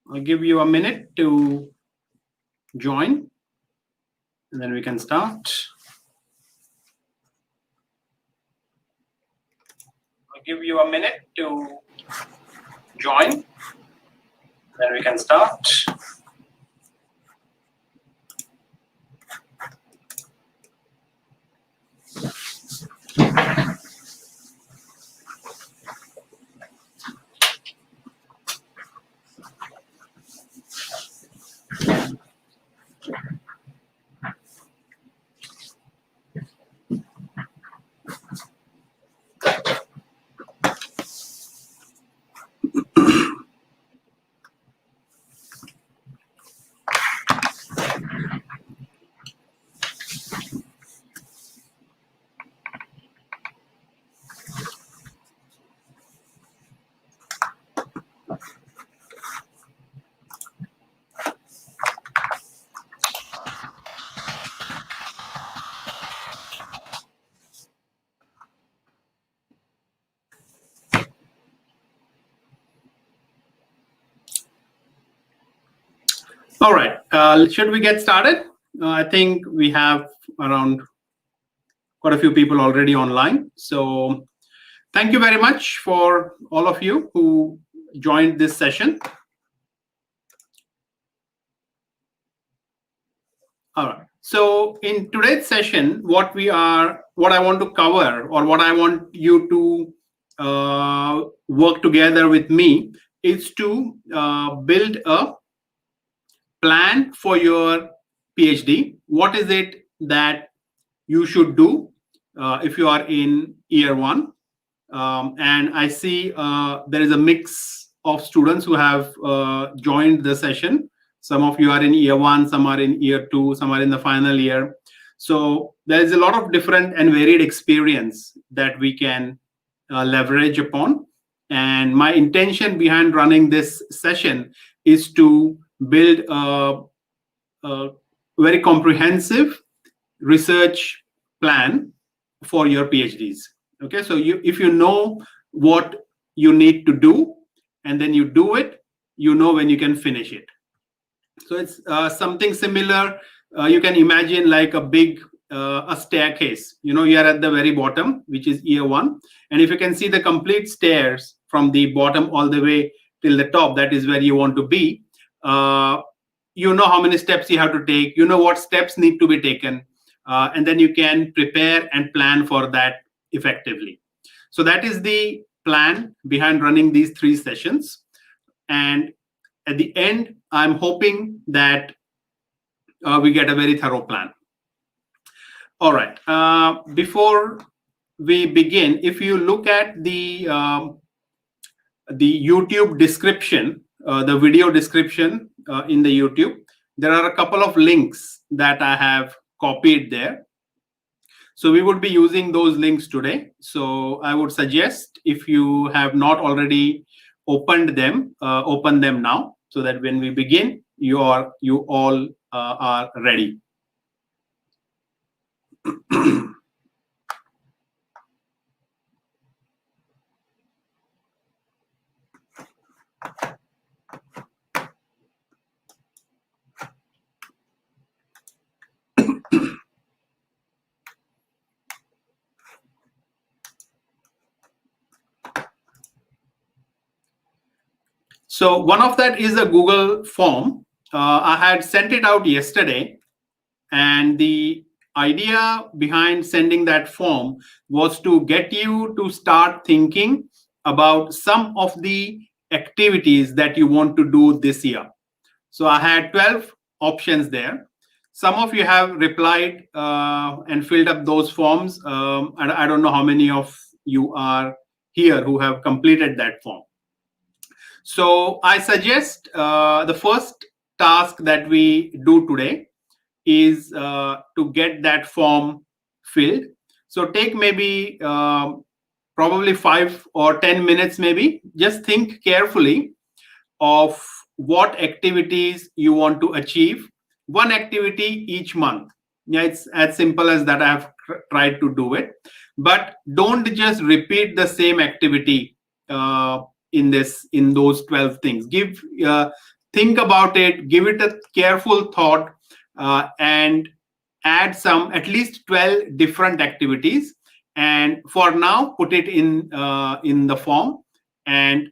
I'll give you a minute to join, and then we can start. I'll give you a minute to join, then we can start. All right, should we get started? I think we have around quite a few people already online. So thank you very much for all of you who joined this session. All right. So in today's session, what I want to cover, or what I want you to work together with me, is to build a plan for your PhD. What is it that you should do if you are in year one? And I see there is a mix of students who have joined the session. Some of you are in year one, some are in year two, some are in the final year. So there is a lot of different and varied experience that we can leverage upon. And my intention behind running this session is to build a very comprehensive research plan for your PhDs. Okay, so if you know what you need to do and then you do it, you know when you can finish it. So it's something similar. You can imagine like a staircase. You are at the very bottom, which is year one. And if you can see the complete stairs from the bottom all the way till the top, that is where you want to be. You know how many steps you have to take. You know what steps need to be taken. And then you can prepare and plan for that effectively. So that is the plan behind running these 3 sessions. And at the end, I'm hoping that we get a very thorough plan. All right. Before we begin, if you look at the YouTube description, the video description in the YouTube, there are a couple of links that I have copied there. So we would be using those links today. So I would suggest, if you have not already opened them, open them now, so that when we begin, you all are ready. So one of that is a Google form. I had sent it out yesterday, and the idea behind sending that form was to get you to start thinking about some of the activities that you want to do this year. So I had 12 options there. Some of you have replied and filled up those forms. I don't know how many of you are here who have completed that form. So I suggest the first task that we do today is to get that form filled. So take maybe probably 5 or 10 minutes, maybe. Just think carefully of what activities you want to achieve. One activity each month. Yeah, it's as simple as that. I have tried to do it. But don't just repeat the same activity in those 12 things. think about it, give it a careful thought, and add some at least 12 different activities. And for now, put it in the form, and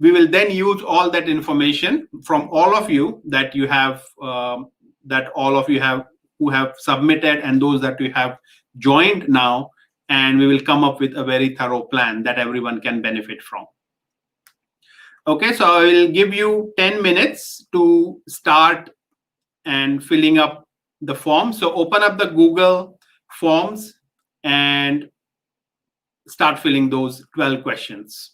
we will then use all that information from all of you that you have that all of you have who have submitted and those that you have joined now, and we will come up with a very thorough plan that everyone can benefit from. Okay, so I will give you 10 minutes to start and filling up the form. So open up the Google Forms and start filling those 12 questions.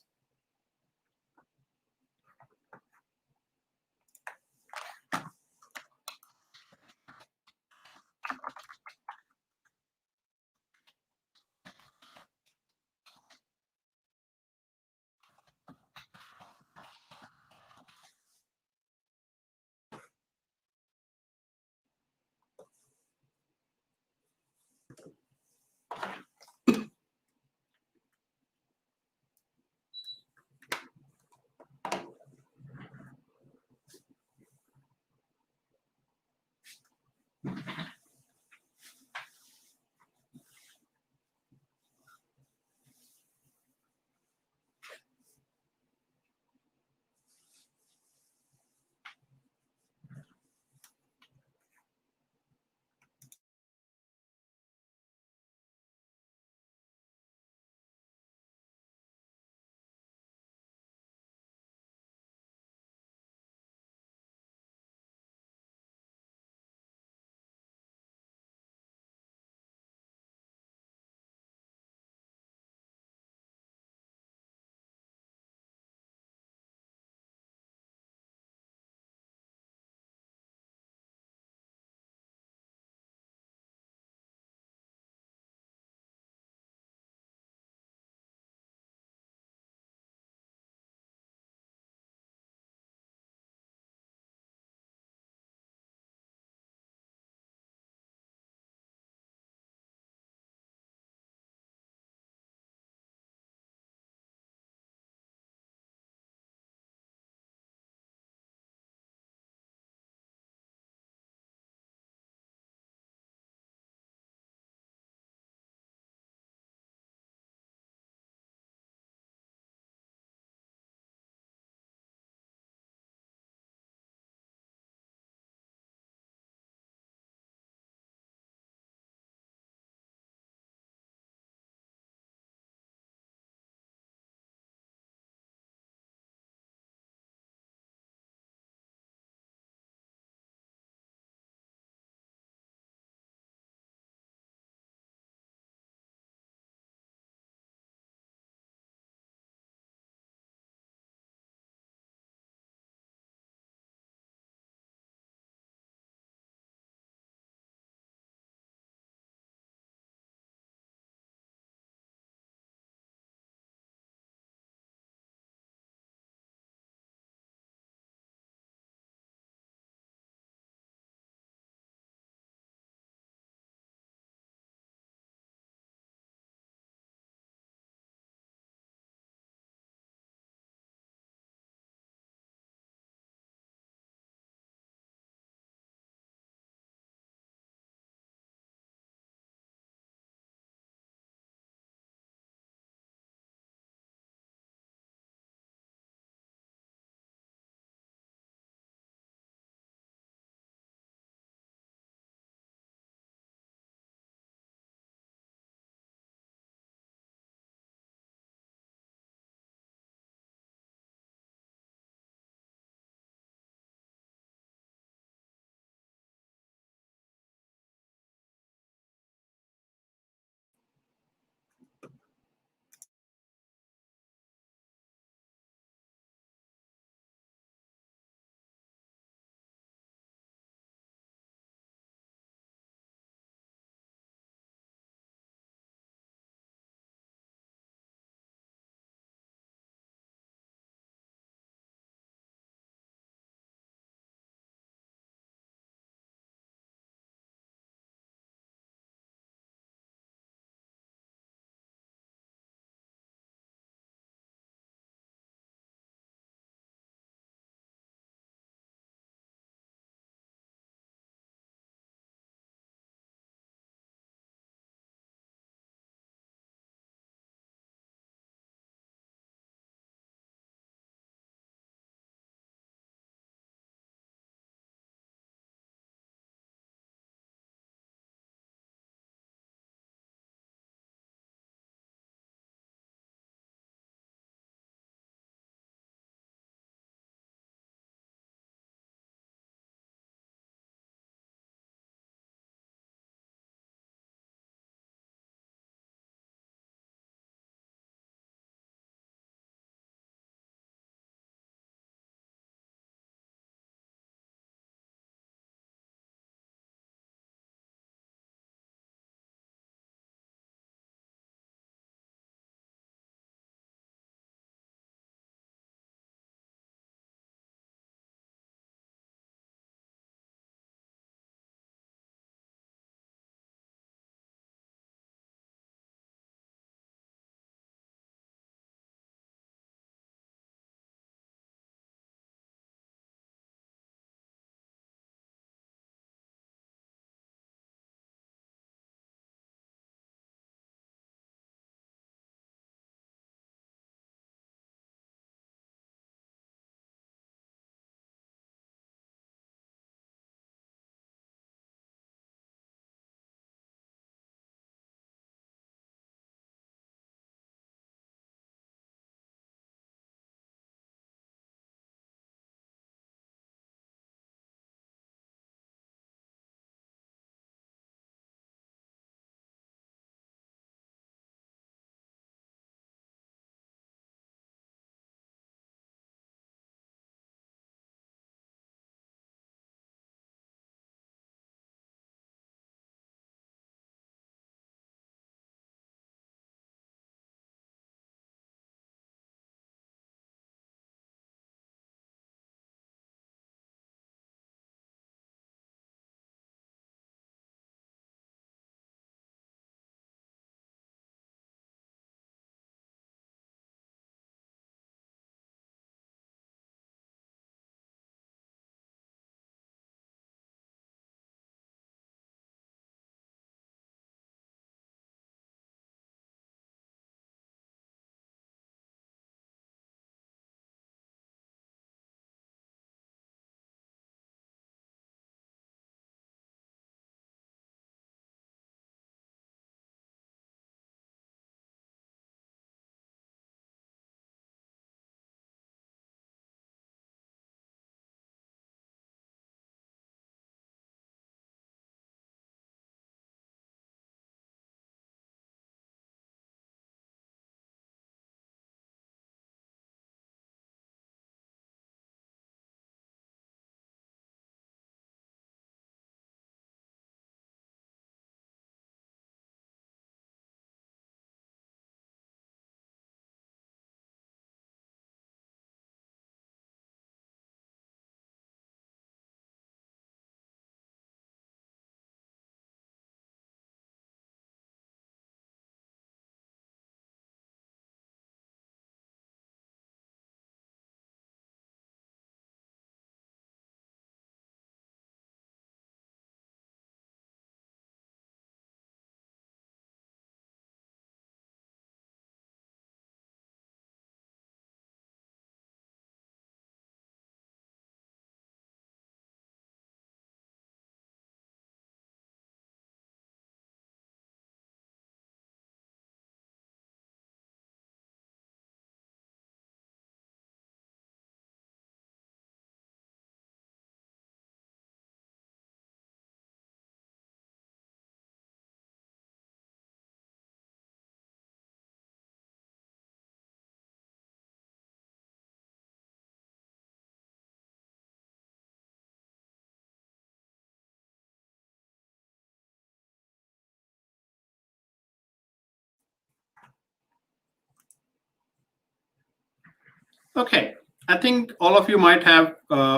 Okay, I think all of you might have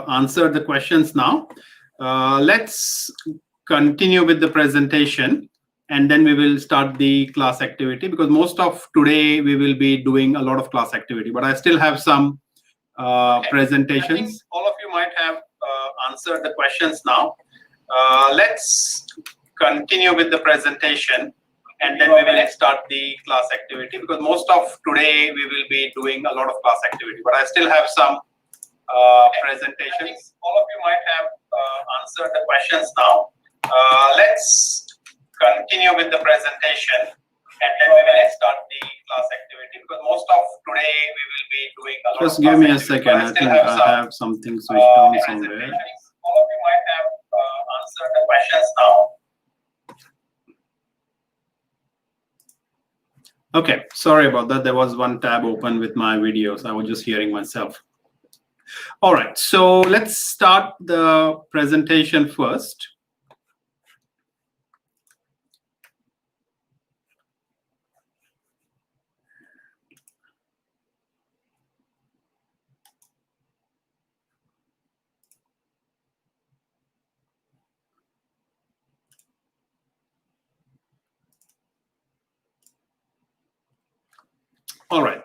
answered the questions now. Let's continue with the presentation, and then we will start the class activity, because most of today we will be doing a lot of class activity, but I still have some presentations. I think all of you might have answered the questions now. Let's continue with the presentation, and then we will start the class activity, because most of today we will be doing a lot of class activity, but I still have some presentations. All of you might have answered the questions now. Let's continue with the presentation, and then we will start the class activity, because most of today we will be doing a lot. Just give me a second. I think I have something switched on somewhere. All of you might have answered the questions now. Okay, sorry about that. There was one tab open with my videos. I was just hearing myself. All right, so let's start the presentation first. All right,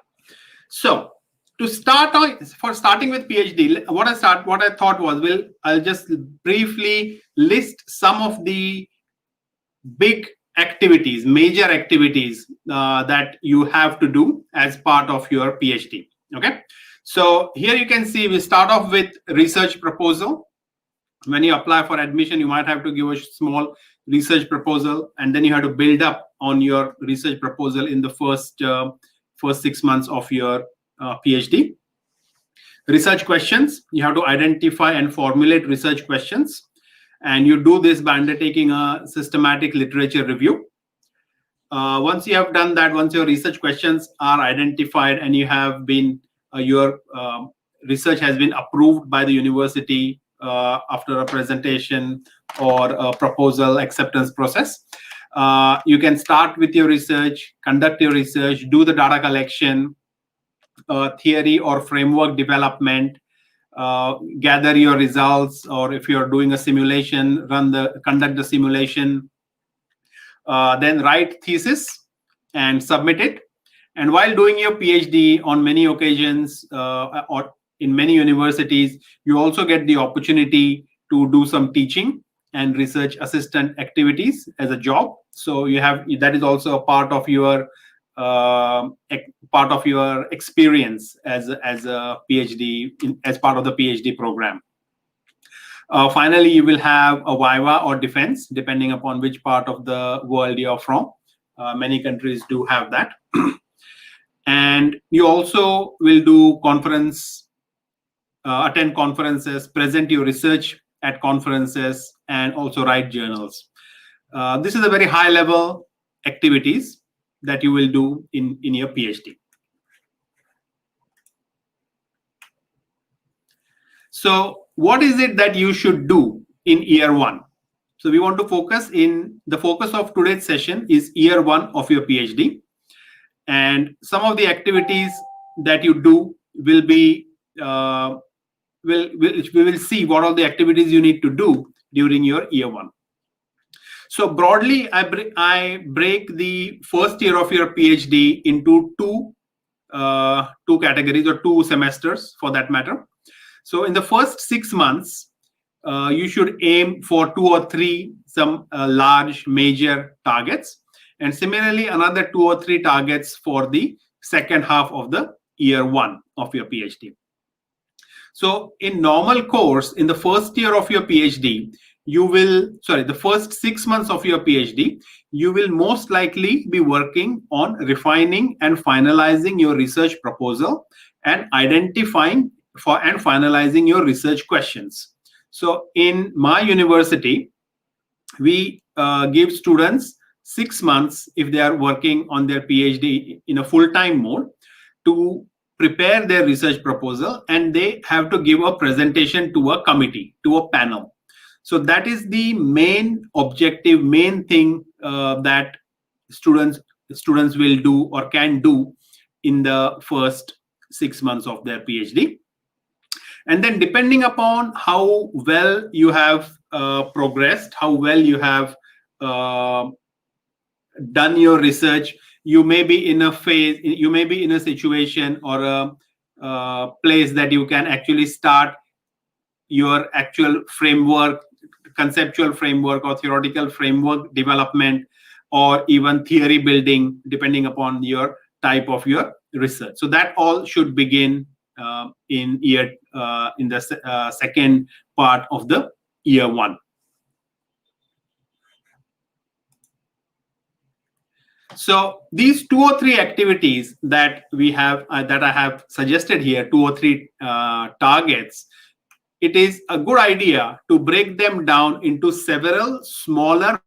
so to start on, for starting with PhD, what I thought was, I'll just briefly list some of the big activities, major activities that you have to do as part of your PhD. Okay, so here you can see we start off with research proposal. When you apply for admission, you might have to give a small research proposal, and then you have to build up on your research proposal in the first 6 months of your PhD. Research questions, you have to identify and formulate research questions, and you do this by undertaking a systematic literature review. Once you have done that, once your research questions are identified and you have been your research has been approved by the university after a presentation or a proposal acceptance process, you can start with your research, conduct your research, do the data collection, theory or framework development, gather your results, or if you're doing a simulation, conduct the simulation, then write thesis and submit it. And while doing your PhD, on many occasions or in many universities, you also get the opportunity to do some teaching and research assistant activities as a job. So you have, that is also a part of your experience as a PhD, as part of the PhD program. Finally, you will have a viva or defense, depending upon which part of the world you're from. Many countries do have that. And you also will do conference, attend conferences, present your research at conferences, and also write journals. This is a very high level activities that you will do in your PhD. So what is it that you should do in year one? So we want to focus the focus of today's session is year one of your PhD. And some of the activities that you do will be, we will see what are the activities you need to do during your year one. So broadly, I break the first year of your PhD into two categories, or 2 semesters for that matter. So in the first 6 months, you should aim for 2 or 3 some large major targets, and similarly another 2 or 3 targets for the second half of the year one of your PhD. So in normal course, in the first year of your PhD, the first 6 months of your PhD, you will most likely be working on refining and finalizing your research proposal and identifying and finalizing your research questions. So in my university, we give students 6 months, if they are working on their PhD in a full-time mode, to prepare their research proposal, and they have to give a presentation to a committee, to a panel. So that is the main objective, main thing that students will do or can do in the first 6 months of their PhD. And then depending upon how well you have progressed, how well you have done your research, you may be in a phase, you may be in a situation or a place that you can actually start your actual framework, conceptual framework or theoretical framework development, or even theory building, depending upon your type of your research. So that all should begin in the second part of the year one. So these 2 or 3 activities that we have that I have suggested here, 2 or 3 targets, it is a good idea to break them down into several smaller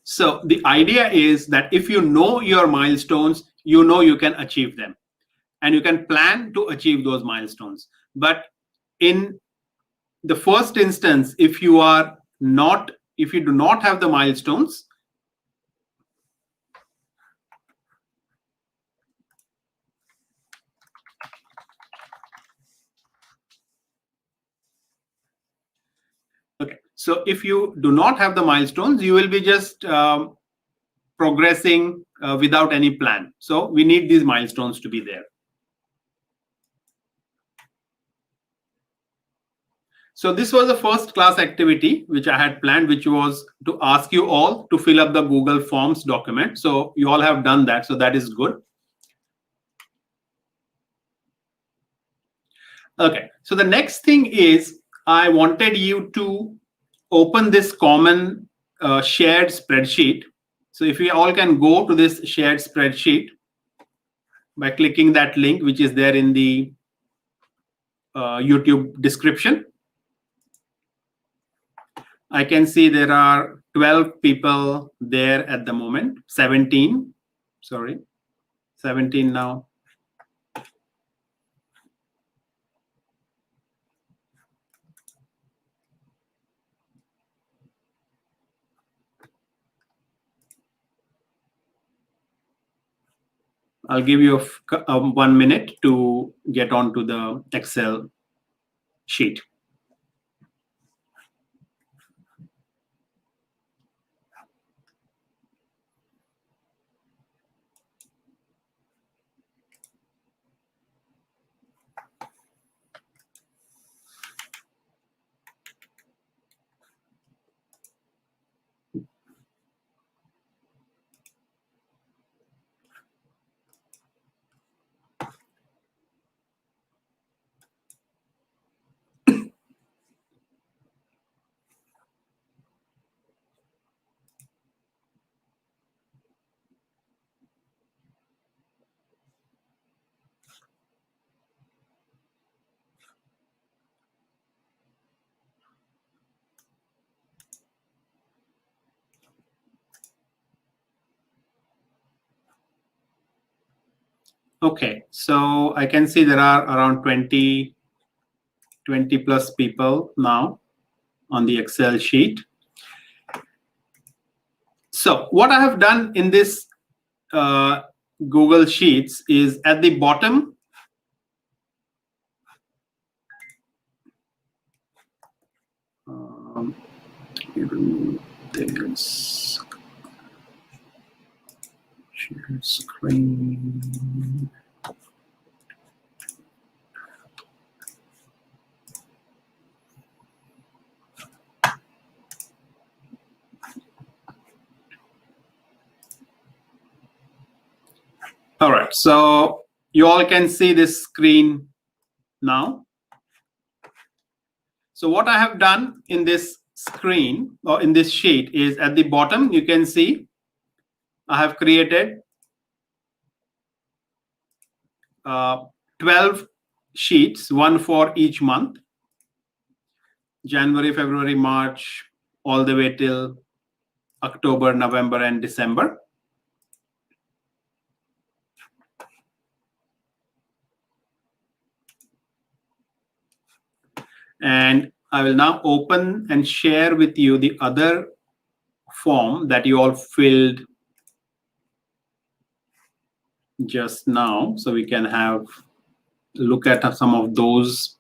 So the idea is that if you know your milestones, you know you can achieve them and you can plan to achieve those milestones. But in the first instance, if you do not have the milestones, okay, so if you do not have the milestones, you will be just progressing without any plan. So we need these milestones to be there. So this was the first class activity which I had planned, which was to ask you all to fill up the Google Forms document. So you all have done that, so that is good. Okay, so the next thing is I wanted you to open this common shared spreadsheet. So if we all can go to this shared spreadsheet by clicking that link, which is there in the YouTube description. I can see there are 12 people there at the moment, 17, sorry, 17 now. I'll give you 1 minute to get onto the Excel sheet. Okay, so I can see there are around 20 plus people now on the Excel sheet. So what I have done in this Google Sheets is at the bottom, this share screen. All right, so you all can see this screen now. So what I have done in this screen or in this sheet is at the bottom, you can see I have created 12 sheets, one for each month, January, February, March, all the way till October, November, and December. And I will now open and share with you the other form that you all filled just now, so we can have a look at some of those.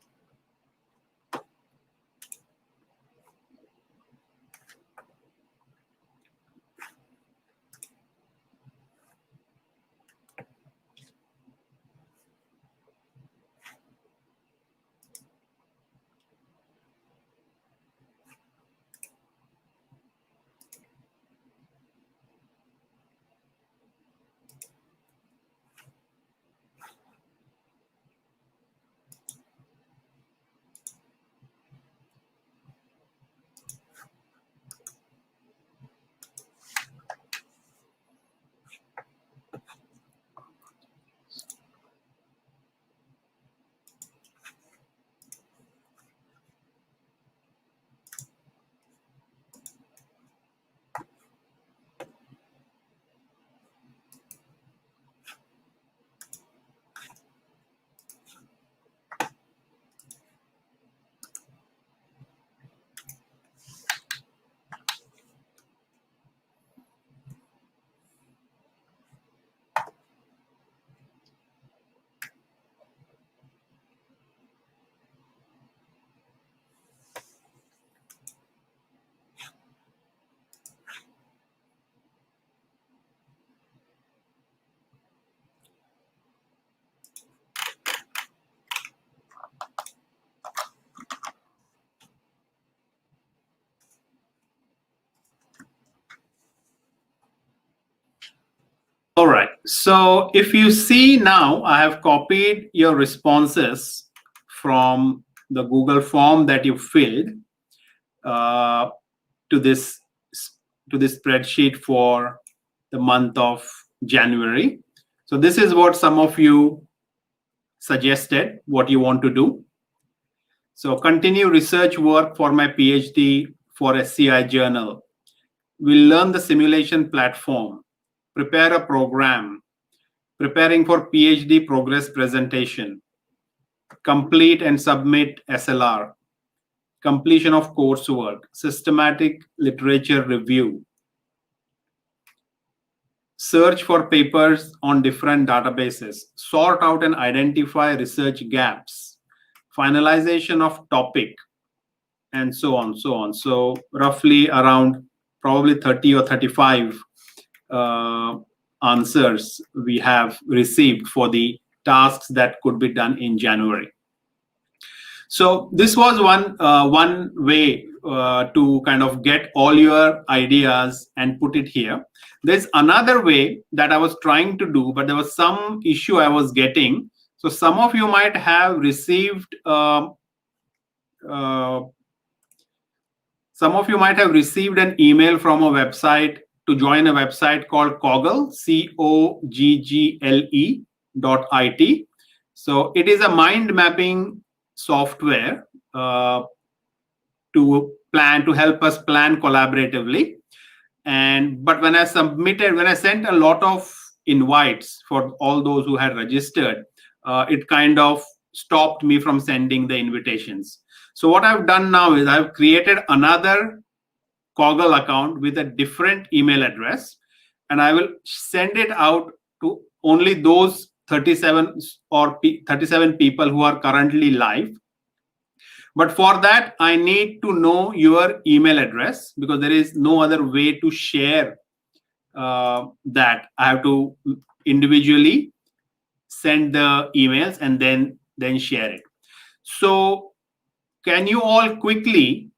All right, so if you see now, I have copied your responses from the Google form that you filled uh, to this spreadsheet for the month of January. So this is what some of you suggested, what you want to do. So continue research work for my PhD for SCI journal. We'll learn the simulation platform, prepare a program, preparing for PhD progress presentation, complete and submit SLR, completion of coursework, systematic literature review, search for papers on different databases, sort out and identify research gaps, finalization of topic, and so on, so on. So roughly around probably 30 or 35 answers we have received for the tasks that could be done in January. So this was one way to kind of get all your ideas and put it here. There's another way that I was trying to do, but there was some issue I was getting. So some of you might have received an email from a website to join a website called Coggle, COGGLE.IT. So it is a mind mapping software to help us plan collaboratively. But when I sent a lot of invites for all those who had registered, it kind of stopped me from sending the invitations. So what I've done now is I've created another Coggle account with a different email address, and I will send it out to only those 37 people who are currently live. But for that, I need to know your email address, because there is no other way to share that. I have to individually send the emails and then share it. So can you all quickly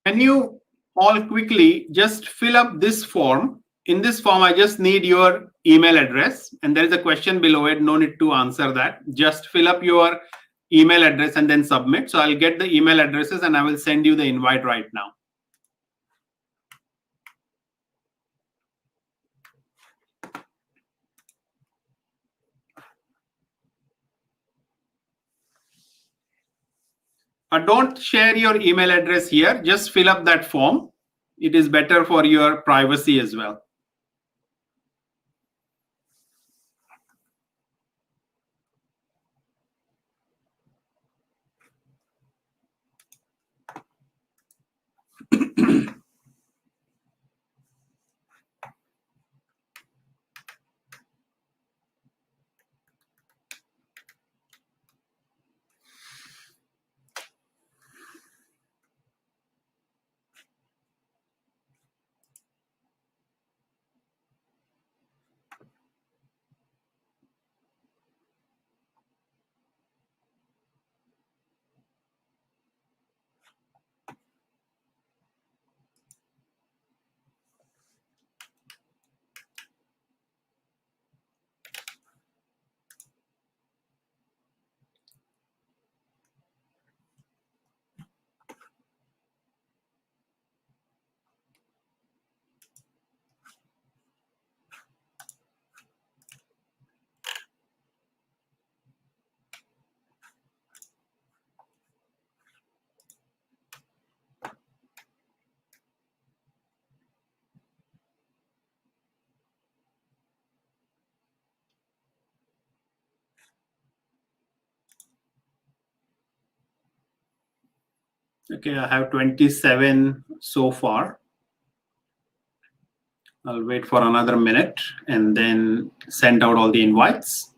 Can you all quickly just fill up this form? In this form, I just need your email address, and there is a question below it. No need to answer that. Just fill up your email address and then submit. So I'll get the email addresses and I will send you the invite right now. Don't share your email address here. Just fill up that form. It is better for your privacy as well. Okay, I have 27 so far. I'll wait for another minute and then send out all the invites.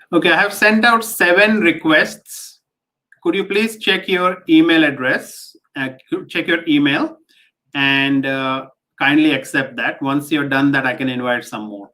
Okay, I have sent out 7 requests. Could you please check your email address, check your email, and kindly accept that. Once you're done that, I can invite some more.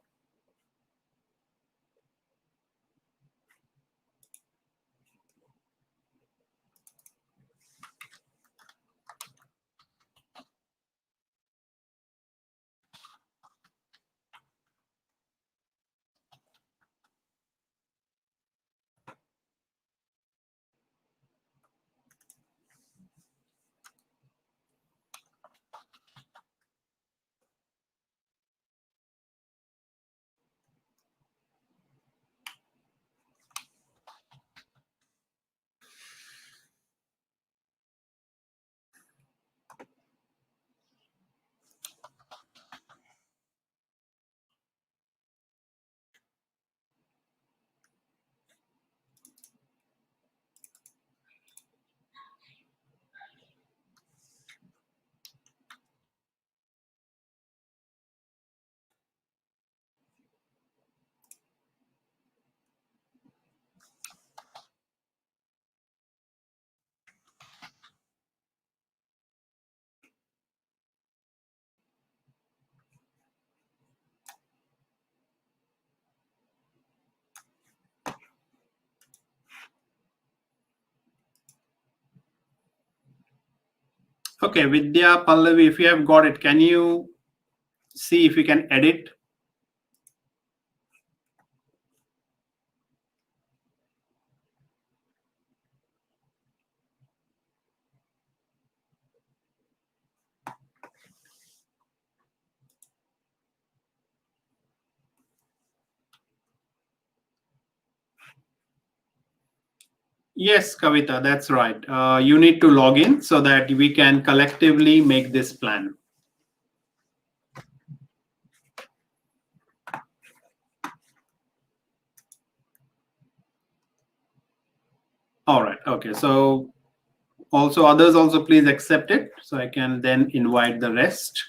Okay, Vidya, Pallavi, if you have got it, can you see if you can edit? Yes, Kavita, that's right. You need to log in so that we can collectively make this plan. All right. Okay. So also others also please accept it so I can then invite the rest.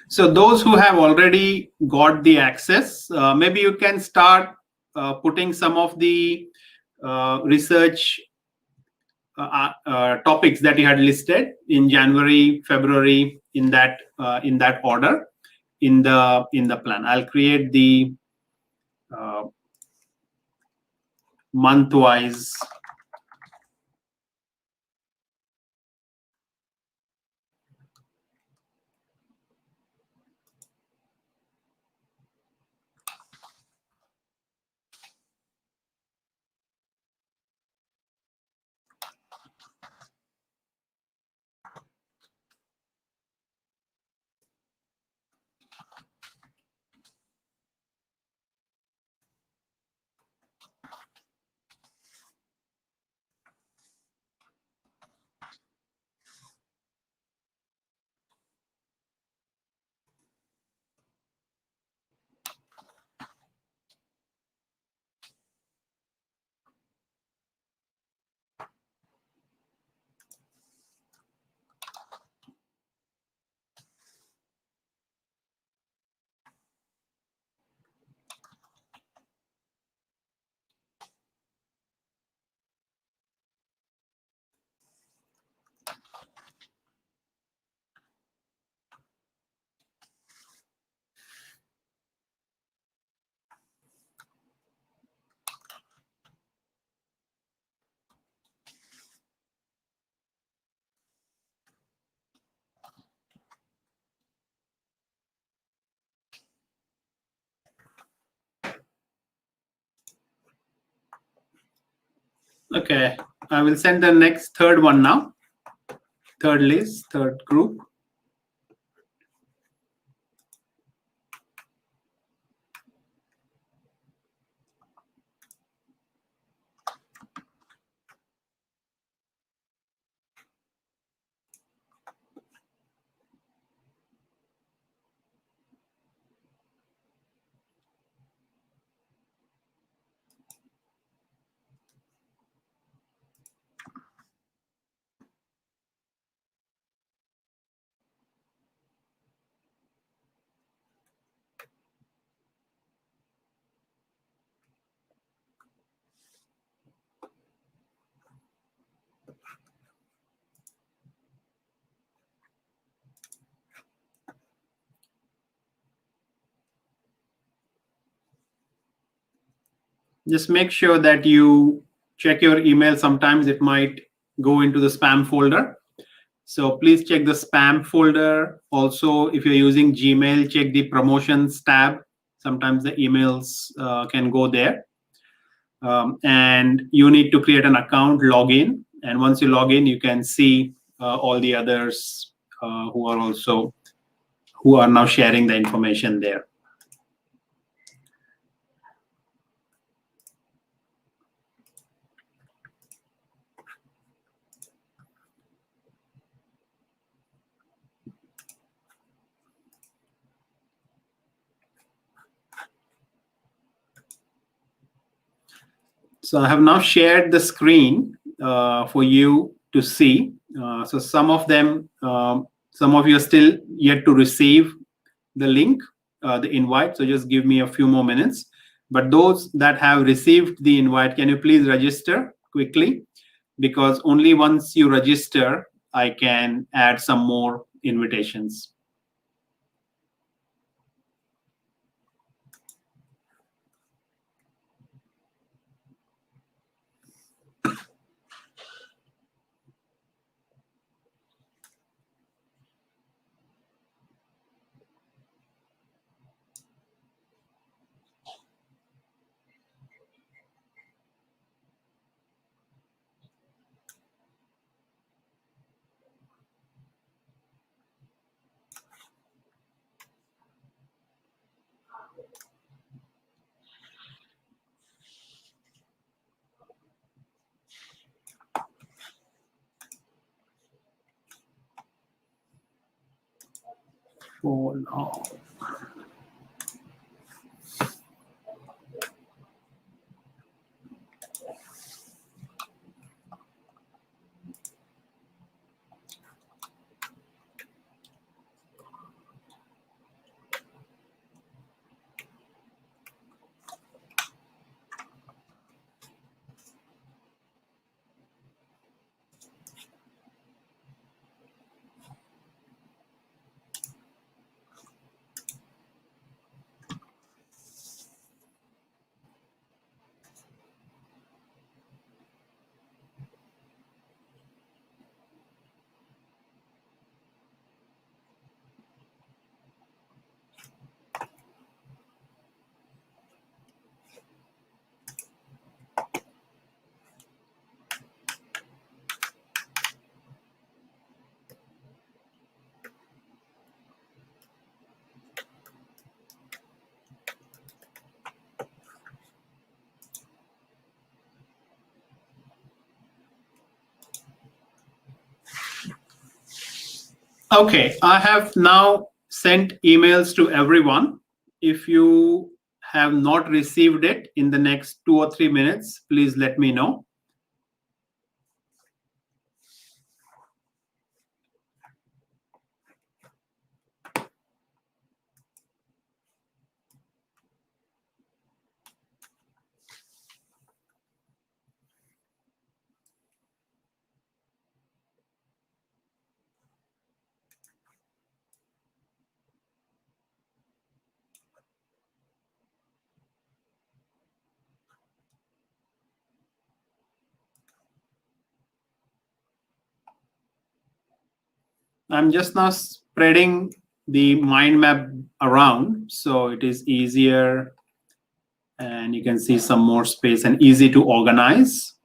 So those who have already got the access, maybe you can start putting some of the research topics that you had listed in January, February, in that order in the plan. I'll create the month-wise. Okay, I will send the next third one now. Third list, third group. Just make sure that you check your email. Sometimes it might go into the spam folder. So please check the spam folder. Also, if you're using Gmail, check the promotions tab. Sometimes the emails can go there. And you need to create an account, log in. And once you log in, you can see all the others who are now sharing the information there. So I have now shared the screen for you to see. So some of them, some of you are still yet to receive the link, the invite. So just give me a few more minutes. But those that have received the invite, can you please register quickly? Because only once you register, I can add some more invitations. For now. Okay, I have now sent emails to everyone. If you have not received it in the next 2 or 3 minutes, please let me know. I'm just now spreading the mind map around so it is easier and you can see some more space and easy to organize.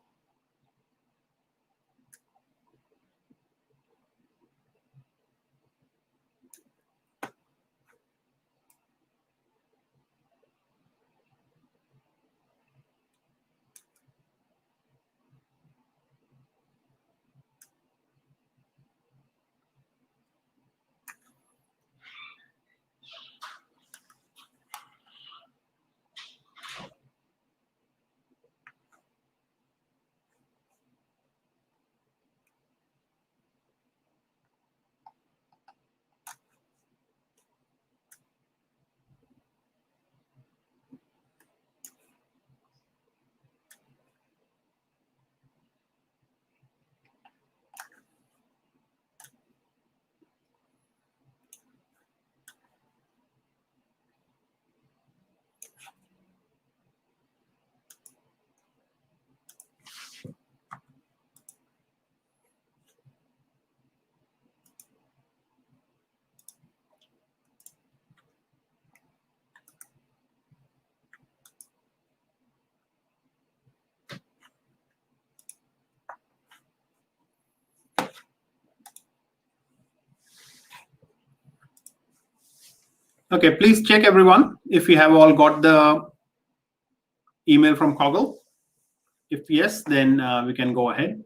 Okay, please check everyone if you have all got the email from Coggle. If yes, then we can go ahead.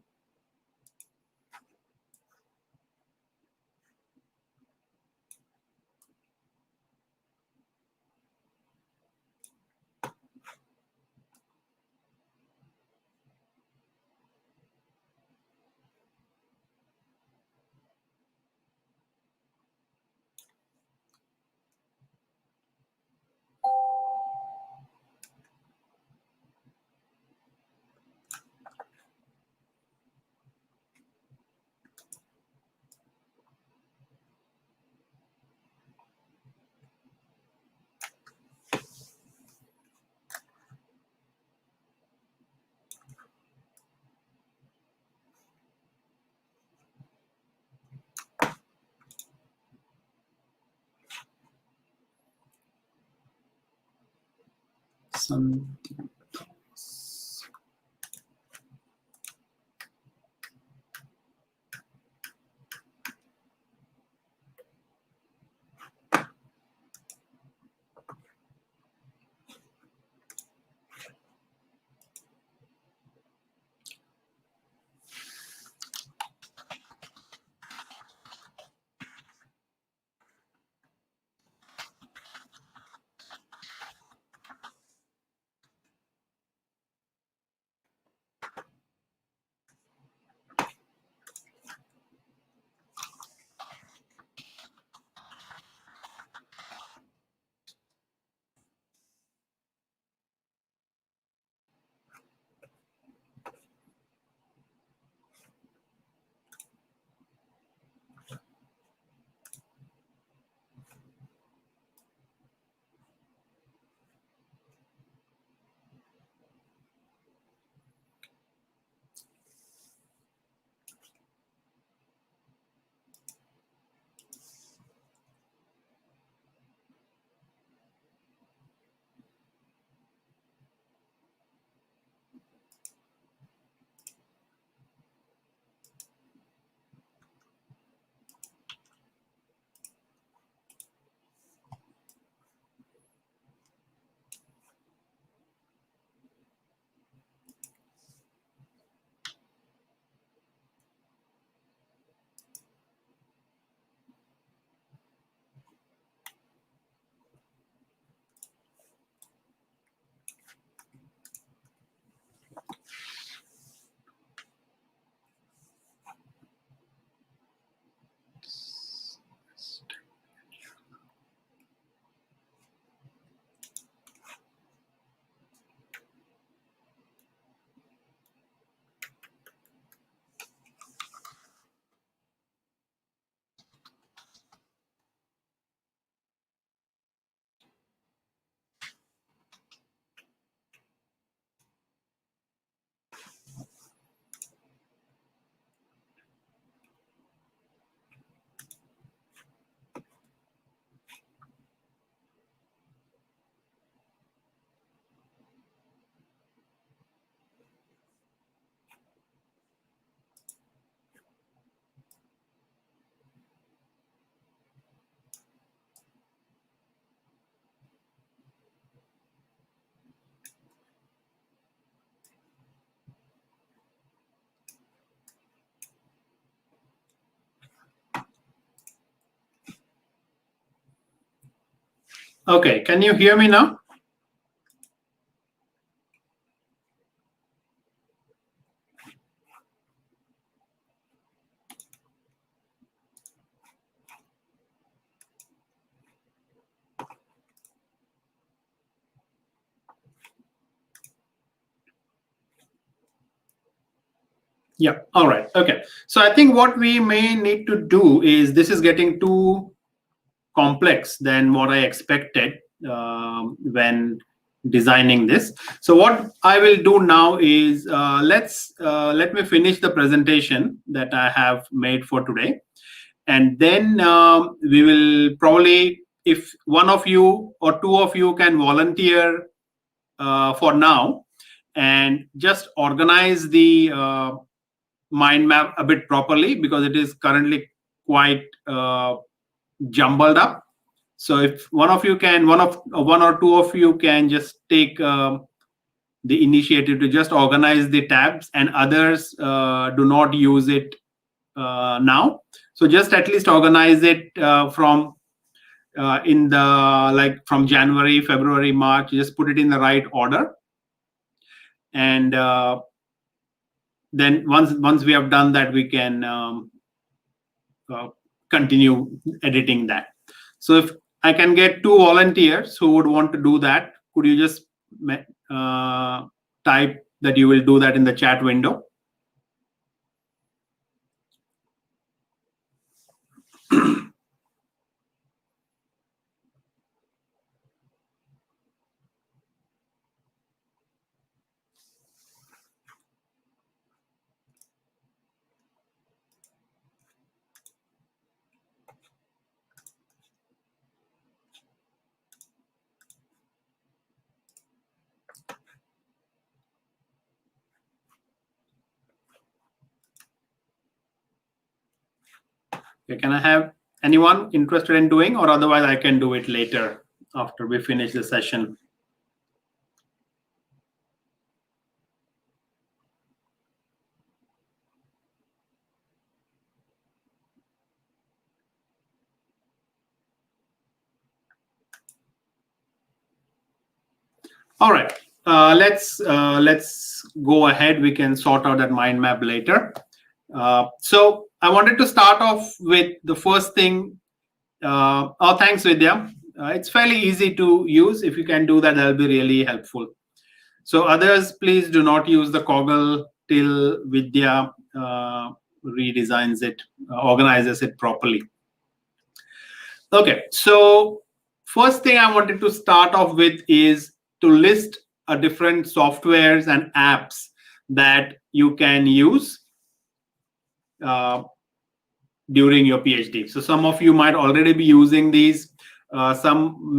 Okay, can you hear me now? Yeah. All right. Okay. So I think what we may need to do is, this is getting too complex than what I expected when designing this. So what I will do now is, let me finish the presentation that I have made for today, and then we will probably, if one of you or two of you can volunteer for now and just organize the mind map a bit properly, because it is currently quite jumbled up. So if one or two of you can just take the initiative to just organize the tabs, and others do not use it now. So just at least organize it from in the, like, from January, February, March. Just put it in the right order, and then once we have done that, we can continue editing that. So if I can get two volunteers who would want to do that, could you just type that you will do that in the chat window? Okay, can I have anyone interested in doing, or otherwise I can do it later after we finish the session? All right, let's go ahead. We can sort out that mind map later. So I wanted to start off with the first thing. Oh, thanks, Vidya. It's fairly easy to use. If you can do that, that'll be really helpful. So others, please do not use the Coggle till Vidya redesigns it, organizes it properly. Okay, so first thing I wanted to start off with is to list different softwares and apps that you can use during your PhD. So some of you might already be using these. Some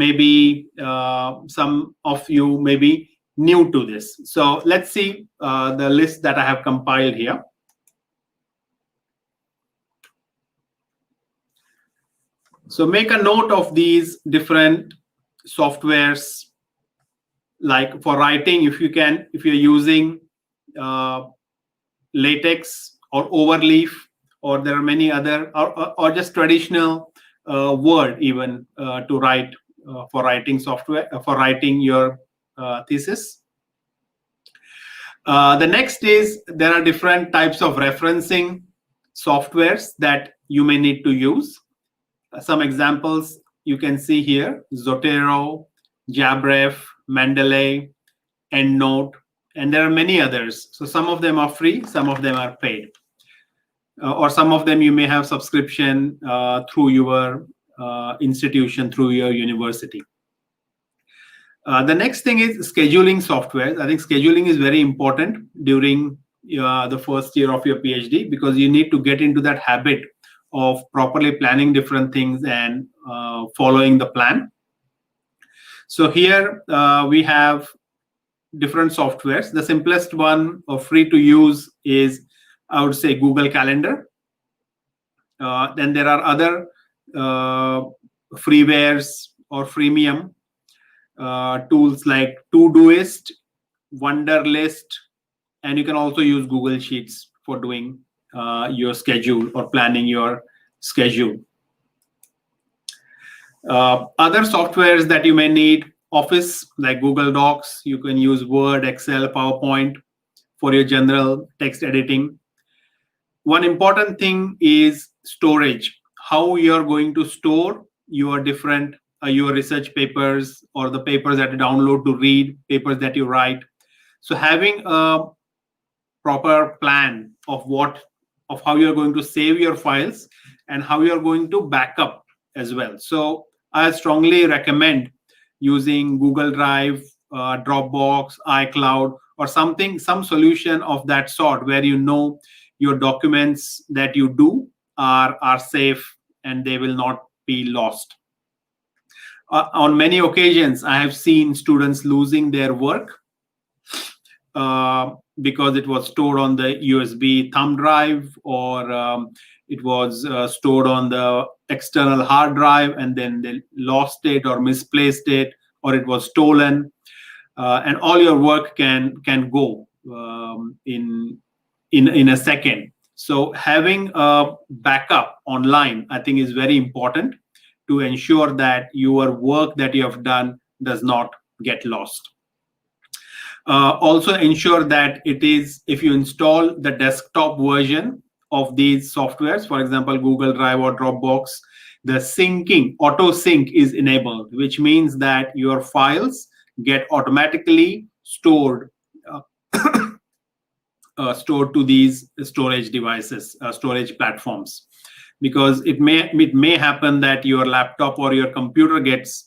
of you may be new to this. So let's see the list that I have compiled here. So make a note of these different softwares. Like for writing, if you're using LaTeX or Overleaf, or there are many other, or just traditional Word even to write for writing software, for writing your thesis. The next is there are different types of referencing softwares that you may need to use. Some examples you can see here: Zotero, Jabref, Mendeley, EndNote, and there are many others. So some of them are free, some of them are paid. Or some of them you may have subscription through your institution, through your university. The next thing is scheduling software. I think scheduling is very important during the first year of your PhD, because you need to get into that habit of properly planning different things and following the plan. So here we have different softwares. The simplest one or free to use is, I would say, Google Calendar. Then there are other freewares or freemium tools like Todoist, Wunderlist, and you can also use Google Sheets for doing your schedule or planning your schedule. Other softwares that you may need: Office, like Google Docs. You can use Word, Excel, PowerPoint for your general text editing. One important thing is storage. How you're going to store your different your research papers, or the papers that you download to read, papers that you write. So having a proper plan of how you're going to save your files and how you're going to back up as well. So I strongly recommend using Google Drive, Dropbox, iCloud, or some solution of that sort, where you know your documents that you do are safe and they will not be lost. On many occasions, I have seen students losing their work because it was stored on the USB thumb drive, or it was stored on the external hard drive, and then they lost it or misplaced it, or it was stolen, and all your work can go in a second. So having a backup online, I think, is very important to ensure that your work that you have done does not get lost. Also ensure that if you install the desktop version of these softwares, for example, Google Drive or Dropbox, the auto sync is enabled, which means that your files get automatically stored to these storage devices, storage platforms. Because it may happen that your laptop or your computer gets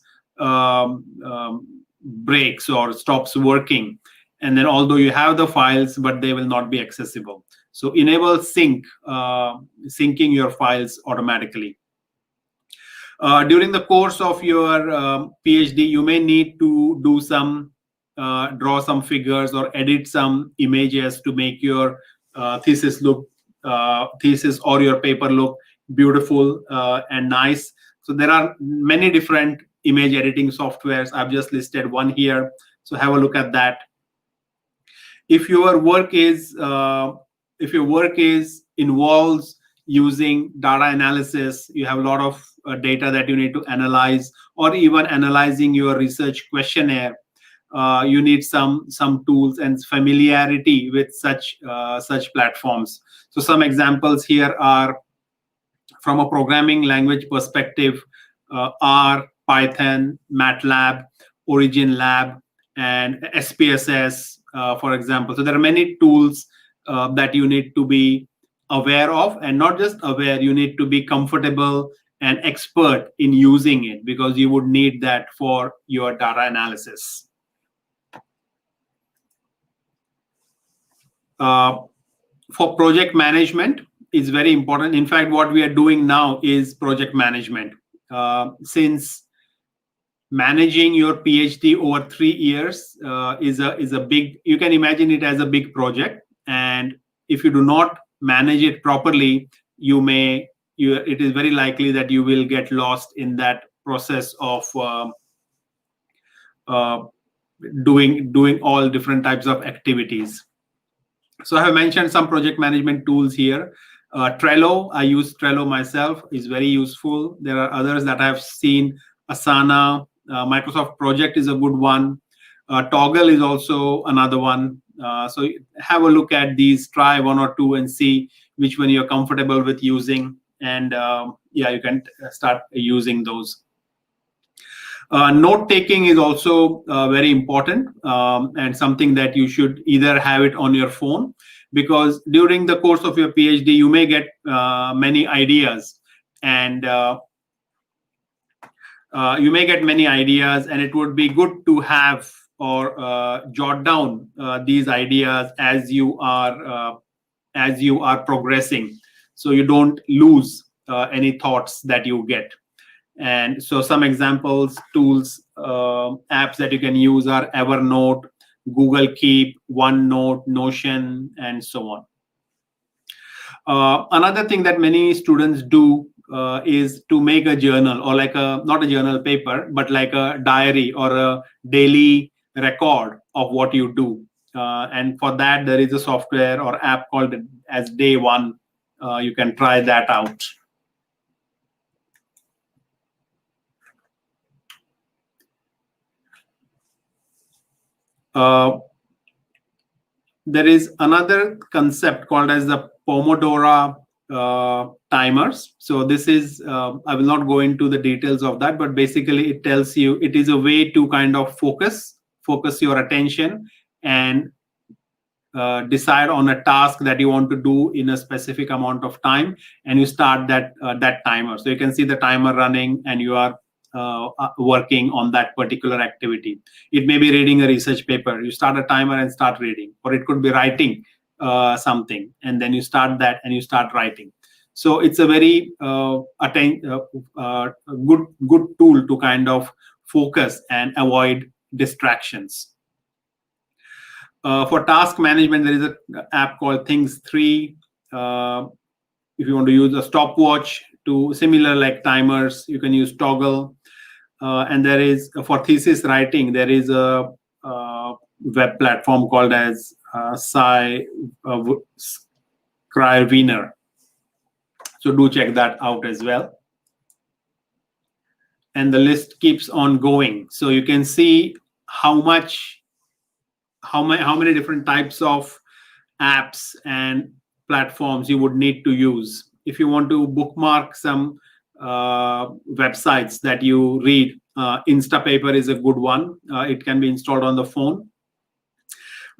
breaks or stops working, and then although you have the files, but they will not be accessible. So enable syncing your files automatically. During the course of your PhD, you may need to do draw some figures or edit some images to make your thesis or your paper look beautiful and nice. So there are many different image editing softwares. I've just listed one here, so have a look at that. If your work is involves using data analysis, you have a lot of data that you need to analyze, or even analyzing your research questionnaire, you need some tools and familiarity with such platforms. So some examples here are, from a programming language perspective, R, Python, MATLAB, Origin Lab, and SPSS, for example. So there are many tools that you need to be aware of, and not just aware, you need to be comfortable and expert in using it, because you would need that for your data analysis. For project management, is very important. In fact, what we are doing now is project management. Since managing your PhD over 3 years is a big, you can imagine it as a big project, and if you do not manage it properly, it is very likely that you will get lost in that process of doing all different types of activities. So I have mentioned some project management tools here. Trello, I use Trello myself, is very useful. There are others that I have seen. Asana, Microsoft Project is a good one. Toggle is also another one. So have a look at these, try one or two and see which one you're comfortable with using. And yeah, you can start using those. Note taking is also very important, and something that you should either have it on your phone, because during the course of your PhD, you may get many ideas, and it would be good to have or jot down these ideas as you are progressing, so you don't lose any thoughts that you get. And so some examples, tools, apps that you can use are Evernote, Google Keep, OneNote, Notion, and so on. Another thing that many students do is to make a journal, or like not a journal paper, but like a diary or a daily record of what you do. And for that, there is a software or app called as Day One. You can try that out. There is another concept called as the Pomodoro timers. So this is, I will not go into the details of that, but basically it tells you, it is a way to kind of focus your attention and decide on a task that you want to do in a specific amount of time, and you start that timer. So you can see the timer running, and you are working on that particular activity. It may be reading a research paper. You start a timer and start reading, or it could be writing something, and then you start that and you start writing. So it's a very good tool to kind of focus and avoid distractions. For task management, there is an app called Things3. If you want to use a stopwatch, to similar like timers, you can use Toggle. And there is, for thesis writing, there is a web platform called as Scrivener. So do check that out as well. And the list keeps on going. So you can see how many different types of apps and platforms you would need to use. If you want to bookmark some websites that you read, Instapaper is a good one. It can be installed on the phone.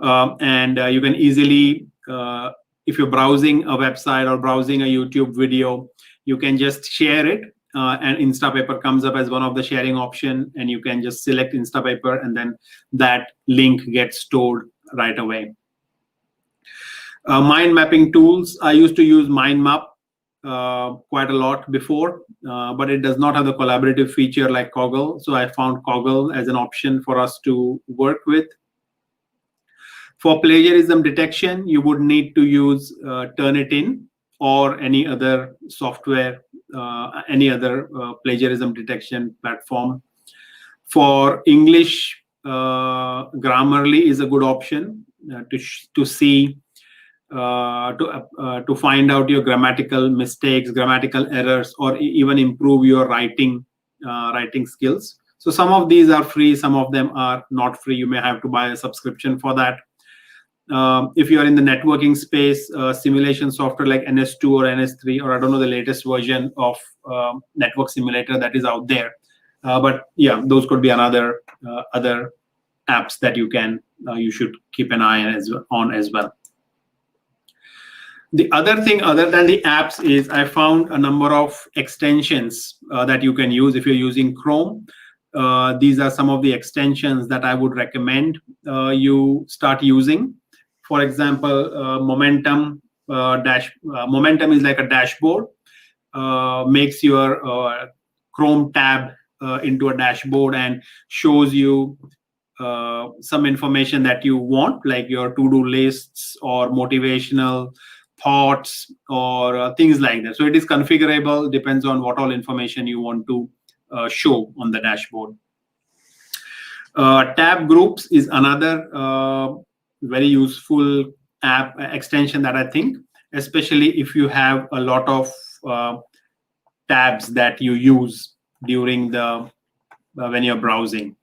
And you can easily, if you're browsing a website or browsing a YouTube video, you can just share it, and Instapaper comes up as one of the sharing option, and you can just select Instapaper, and then that link gets stored right away. Mind mapping tools, I used to use Mind Map quite a lot before, but it does not have the collaborative feature like Coggle. So I found Coggle as an option for us to work with. For plagiarism detection, you would need to use Turnitin, or any other software, any other plagiarism detection platform. For English, Grammarly is a good option to see, to find out your grammatical mistakes, grammatical errors, or even improve your writing skills. So some of these are free, some of them are not free. You may have to buy a subscription for that. If you are in the networking space, simulation software like NS2 or NS3, or I don't know the latest version of network simulator that is out there. But yeah, those could be another other apps that you should keep an eye on as well. The other thing, other than the apps, is I found a number of extensions that you can use if you're using Chrome. These are some of the extensions that I would recommend you start using. For example, Momentum is like a dashboard. Makes your Chrome tab into a dashboard and shows you some information that you want, like your to-do lists or motivational thoughts or things like that. So it is configurable, depends on what all information you want to show on the dashboard. Tab groups is another very useful app extension that I think, especially if you have a lot of tabs that you use during the when you're browsing.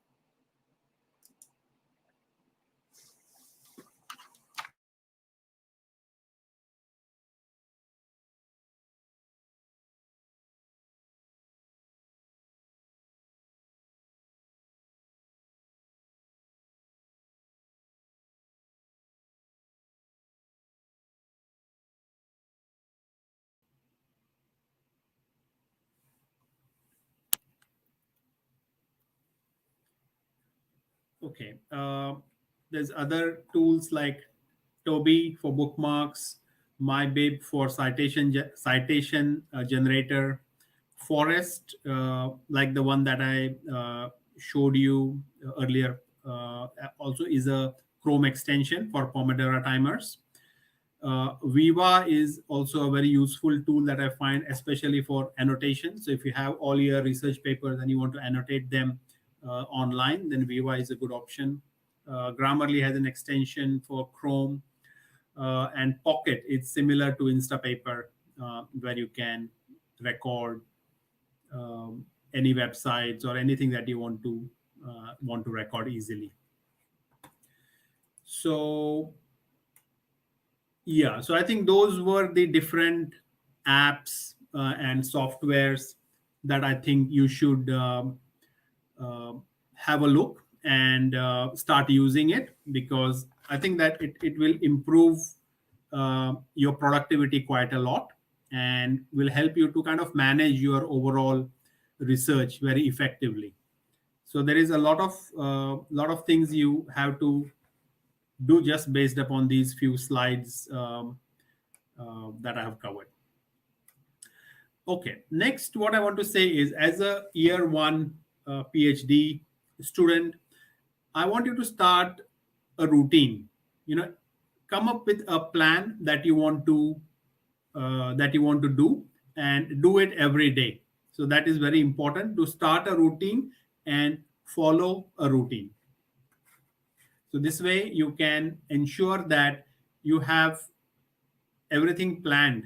Okay. There's other tools like Toby for bookmarks, MyBib for citation generator, Forest, like the one that I showed you earlier, also is a Chrome extension for Pomodoro timers. Viva is also a very useful tool that I find, especially for annotation. So if you have all your research papers and you want to annotate them online, then Viva is a good option. Grammarly has an extension for Chrome, and Pocket. It's similar to Instapaper, where you can record any websites or anything that you want to record easily. So yeah, so I think those were the different apps and softwares that I think you should have a look and start using it, because I think that it will improve your productivity quite a lot and will help you to kind of manage your overall research very effectively. So there is a lot of things you have to do just based upon these few slides that I have covered. Okay, next, what I want to say is, as a year one PhD student, I want you to start a routine. Come up with a plan that you want to do, and do it every day. So that is very important, to start a routine and follow a routine. So this way you can ensure that you have everything planned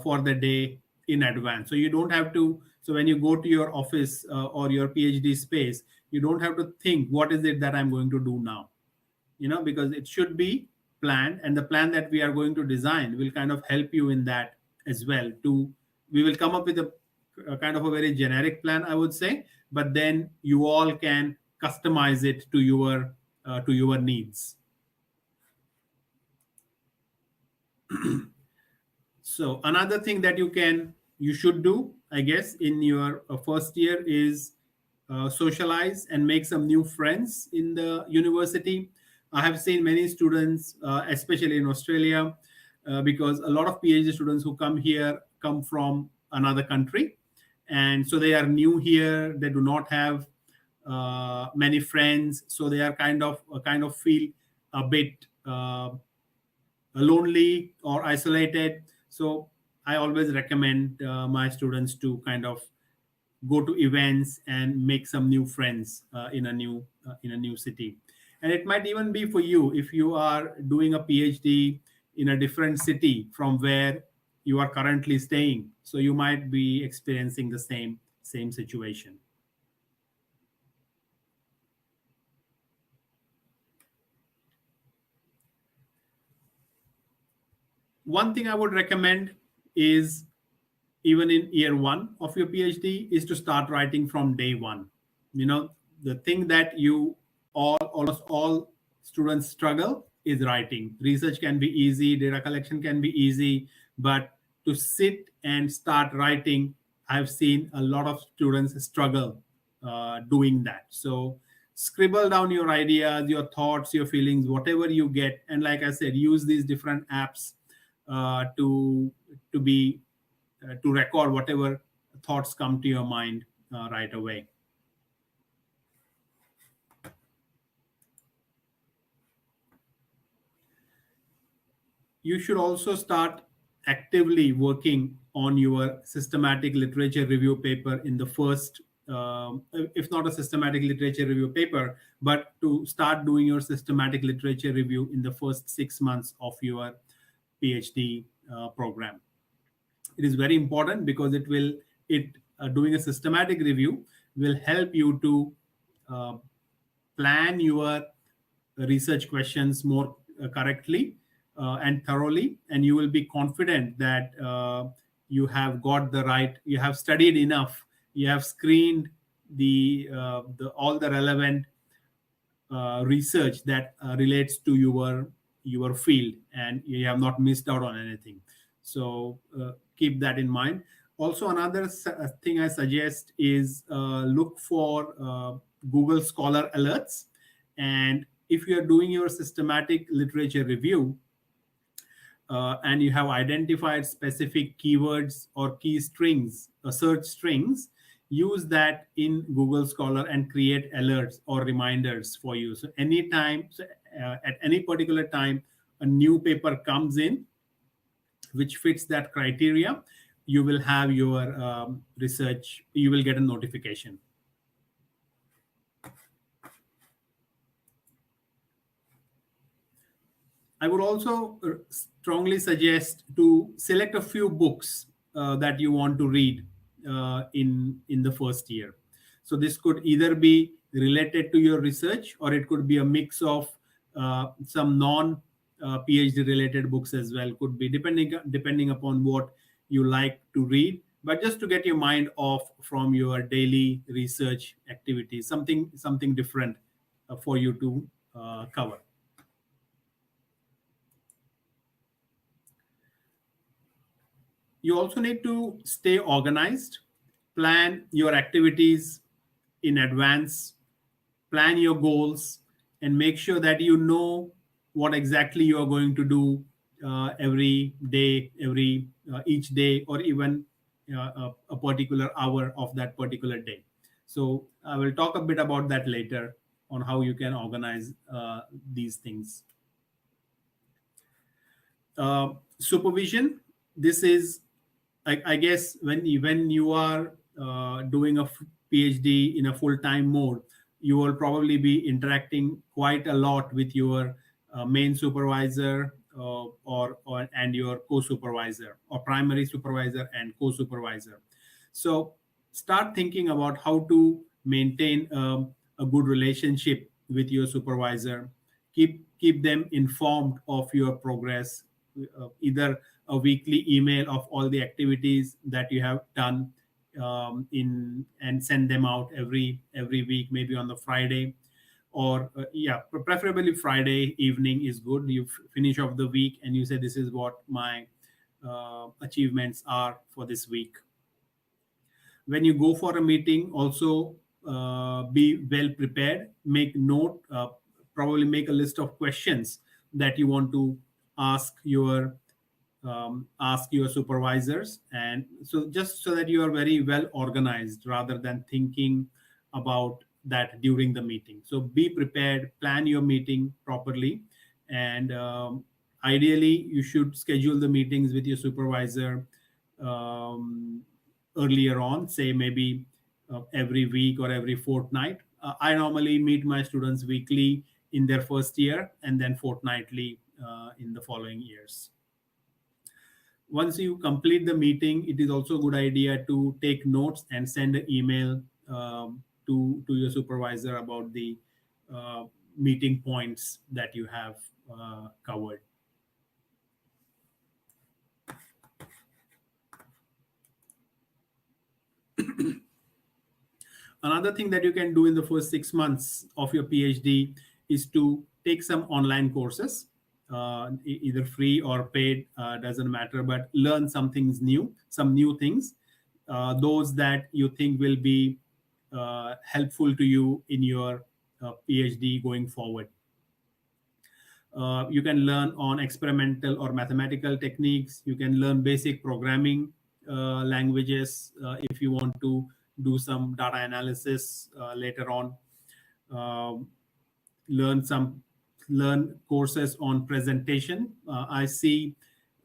for the day in advance. So you don't have to, so when you go to your office or your PhD space, you don't have to think, what is it that I'm going to do now? Because it should be planned, and the plan that we are going to design will kind of help you in that as well. We will come up with a kind of a very generic plan, I would say, but then you all can customize it to your needs. So another thing that you should do, I guess, in your first year is socialize and make some new friends in the university. I have seen many students, especially in Australia, because a lot of PhD students who come here come from another country, and so they are new here. They do not have many friends, so they are kind of feel a bit lonely or isolated. So I always recommend my students to kind of go to events and make some new friends in a new city. And it might even be for you if you are doing a PhD in a different city from where you are currently staying. So you might be experiencing the same situation. One thing I would recommend is, even in year one of your PhD, is to start writing from day one. You know, the thing that you almost all students struggle is writing. Research can be easy, data collection can be easy, but to sit and start writing, I've seen a lot of students struggle doing that. So scribble down your ideas, your thoughts, your feelings, whatever you get, and like I said, use these different apps to be to record whatever thoughts come to your mind right away. You should also start actively working on your systematic literature review paper in the first, if not a systematic literature review paper, but to start doing your systematic literature review in the first 6 months of your PhD program. It is very important because it doing a systematic review will help you to uh, plan your research questions more correctly and thoroughly, and you will be confident that you have got the right, you have studied enough, you have screened the all the relevant research that relates to your field, and you have not missed out on anything. So keep that in mind. Also, another thing I suggest is look for Google Scholar alerts. And if you are doing your systematic literature review, and you have identified specific keywords or key strings, search strings, use that in Google Scholar and create alerts or reminders for you. So anytime, at any particular time, a new paper comes in which fits that criteria, you will have your research, you will get a notification. I would also strongly suggest to select a few books that you want to read in the first year. So this could either be related to your research, or it could be a mix of some non PhD related books as well. Could be depending upon what you like to read, but just to get your mind off from your daily research activities, something different for you to cover. You also need to stay organized, plan your activities in advance, plan your goals, and make sure that you know what exactly you are going to do every day, every each day, or even a particular hour of that particular day. So I will talk a bit about that later on how you can organize these things. Supervision. This is, I guess, when you are doing a PhD in a full time mode, you will probably be interacting quite a lot with your main supervisor or and your co-supervisor, or primary supervisor and co-supervisor. So start thinking about how to maintain a good relationship with your supervisor. Keep them informed of your progress, either a weekly email of all the activities that you have done in, and send them out every week, maybe on the Friday, or yeah, preferably Friday evening is good. You finish off the week and you say, this is what my achievements are for this week. When you go for a meeting, also be well prepared. Make note, probably make a list of questions that you want to ask your supervisors, and so just so that you are very well organized rather than thinking about that during the meeting. So be prepared, plan your meeting properly, and ideally you should schedule the meetings with your supervisor um, earlier on, say maybe every week or every fortnight. I normally meet my students weekly in their first year and then fortnightly in the following years. Once you complete the meeting, it is also a good idea to take notes and send an email to your supervisor about the uh, meeting points that you have covered. Another thing that you can do in the first 6 months of your PhD is to take some online courses, either free or paid, doesn't matter, but learn some things new, some new things, those that you think will be helpful to you in your PhD going forward. You can learn on experimental or mathematical techniques. You can learn basic programming languages if you want to do some data analysis later on. Um, learn some learn courses on presentation. I see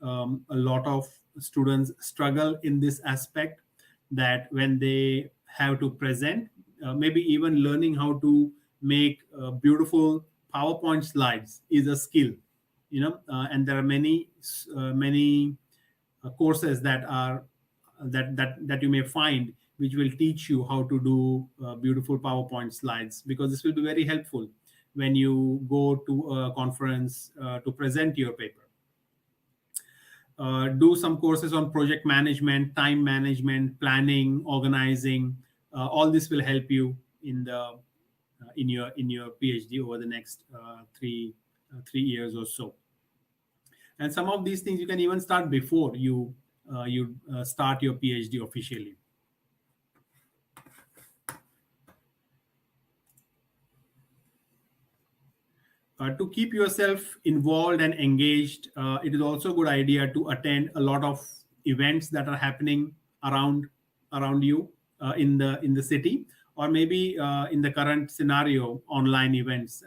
a lot of students struggle in this aspect, that when they have to present, maybe even learning how to make beautiful PowerPoint slides is a skill, and there are many courses that are that you may find, which will teach you how to do beautiful PowerPoint slides, because this will be very helpful when you go to a conference to present your paper. Do some courses on project management, time management, planning, organizing. All this will help you in your PhD over the next 3 years or so. And some of these things you can even start before you start your PhD officially. To keep yourself involved and engaged, it is also a good idea to attend a lot of events that are happening around you in the city, or maybe in the current scenario, online events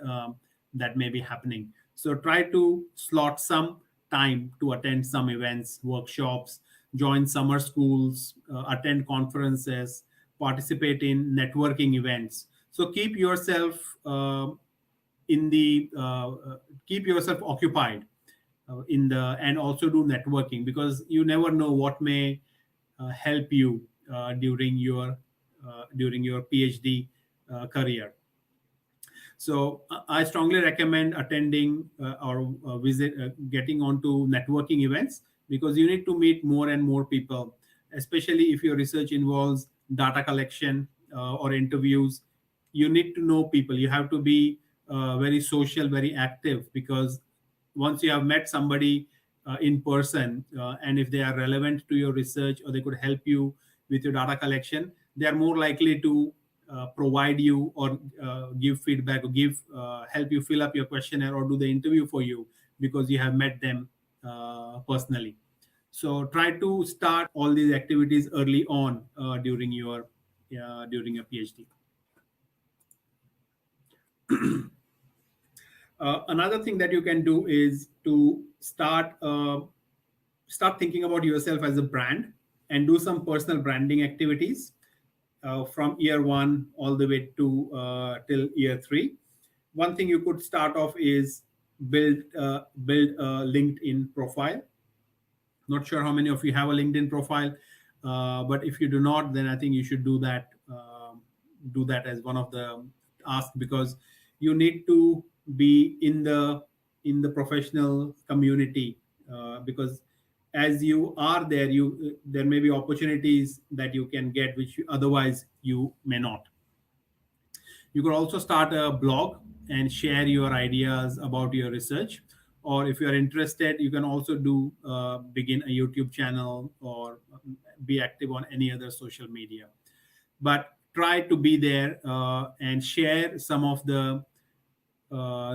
that may be happening. So try to slot some time to attend some events, workshops, join summer schools, attend conferences, participate in networking events. So keep yourself occupied in the and also do networking, because you never know what may help you during your PhD career. So I strongly recommend attending getting onto networking events, because you need to meet more and more people, especially if your research involves data collection or interviews. You need to know people. You have to be very social, very active, because once you have met somebody in person, and if they are relevant to your research or they could help you with your data collection, they are more likely to provide you or give feedback, or give help you fill up your questionnaire or do the interview for you, because you have met them personally. So try to start all these activities early on during your PhD. Another thing that you can do is to start thinking about yourself as a brand, and do some personal branding activities from year one all the way to till year three. One thing you could start off is build a LinkedIn profile. Not sure how many of you have a LinkedIn profile, but if you do not, then I think you should do that. Do that as one of the tasks, because you need to be in the professional community, because as you are there, you there may be opportunities that you can get which otherwise you may not. You could also start a blog and share your ideas about your research. Or if you are interested, you can also begin a YouTube channel, or be active on any other social media. But try to be there and share some of the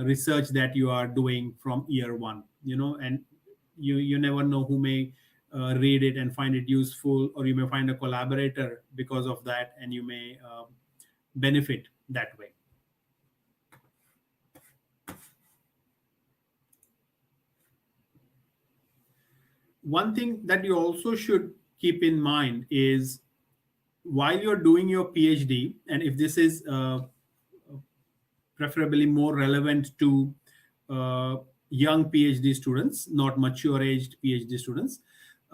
research that you are doing from year one. And you never know who may read it and find it useful, or you may find a collaborator because of that, and you may benefit that way. One thing that you also should keep in mind is while you're doing your PhD, and if this is preferably more relevant to young PhD students, not mature aged PhD students.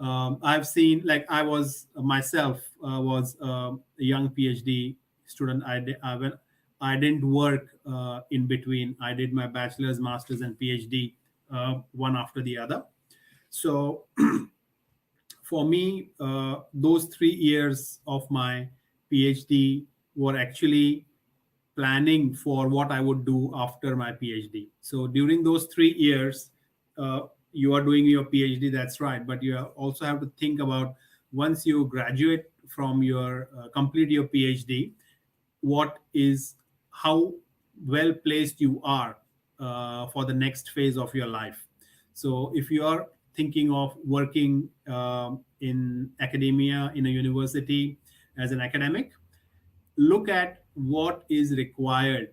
I've seen, like I was myself was a young PhD student. I didn't work in between. I did my bachelor's, master's, and PhD one after the other. So for me, those 3 years of my PhD were actually planning for what I would do after my PhD. So during those 3 years, you are doing your PhD, that's right, but you also have to think about once you graduate from your complete your PhD, what is how well placed you are for the next phase of your life. So if you are thinking of working in academia in a university as an academic, look at what is required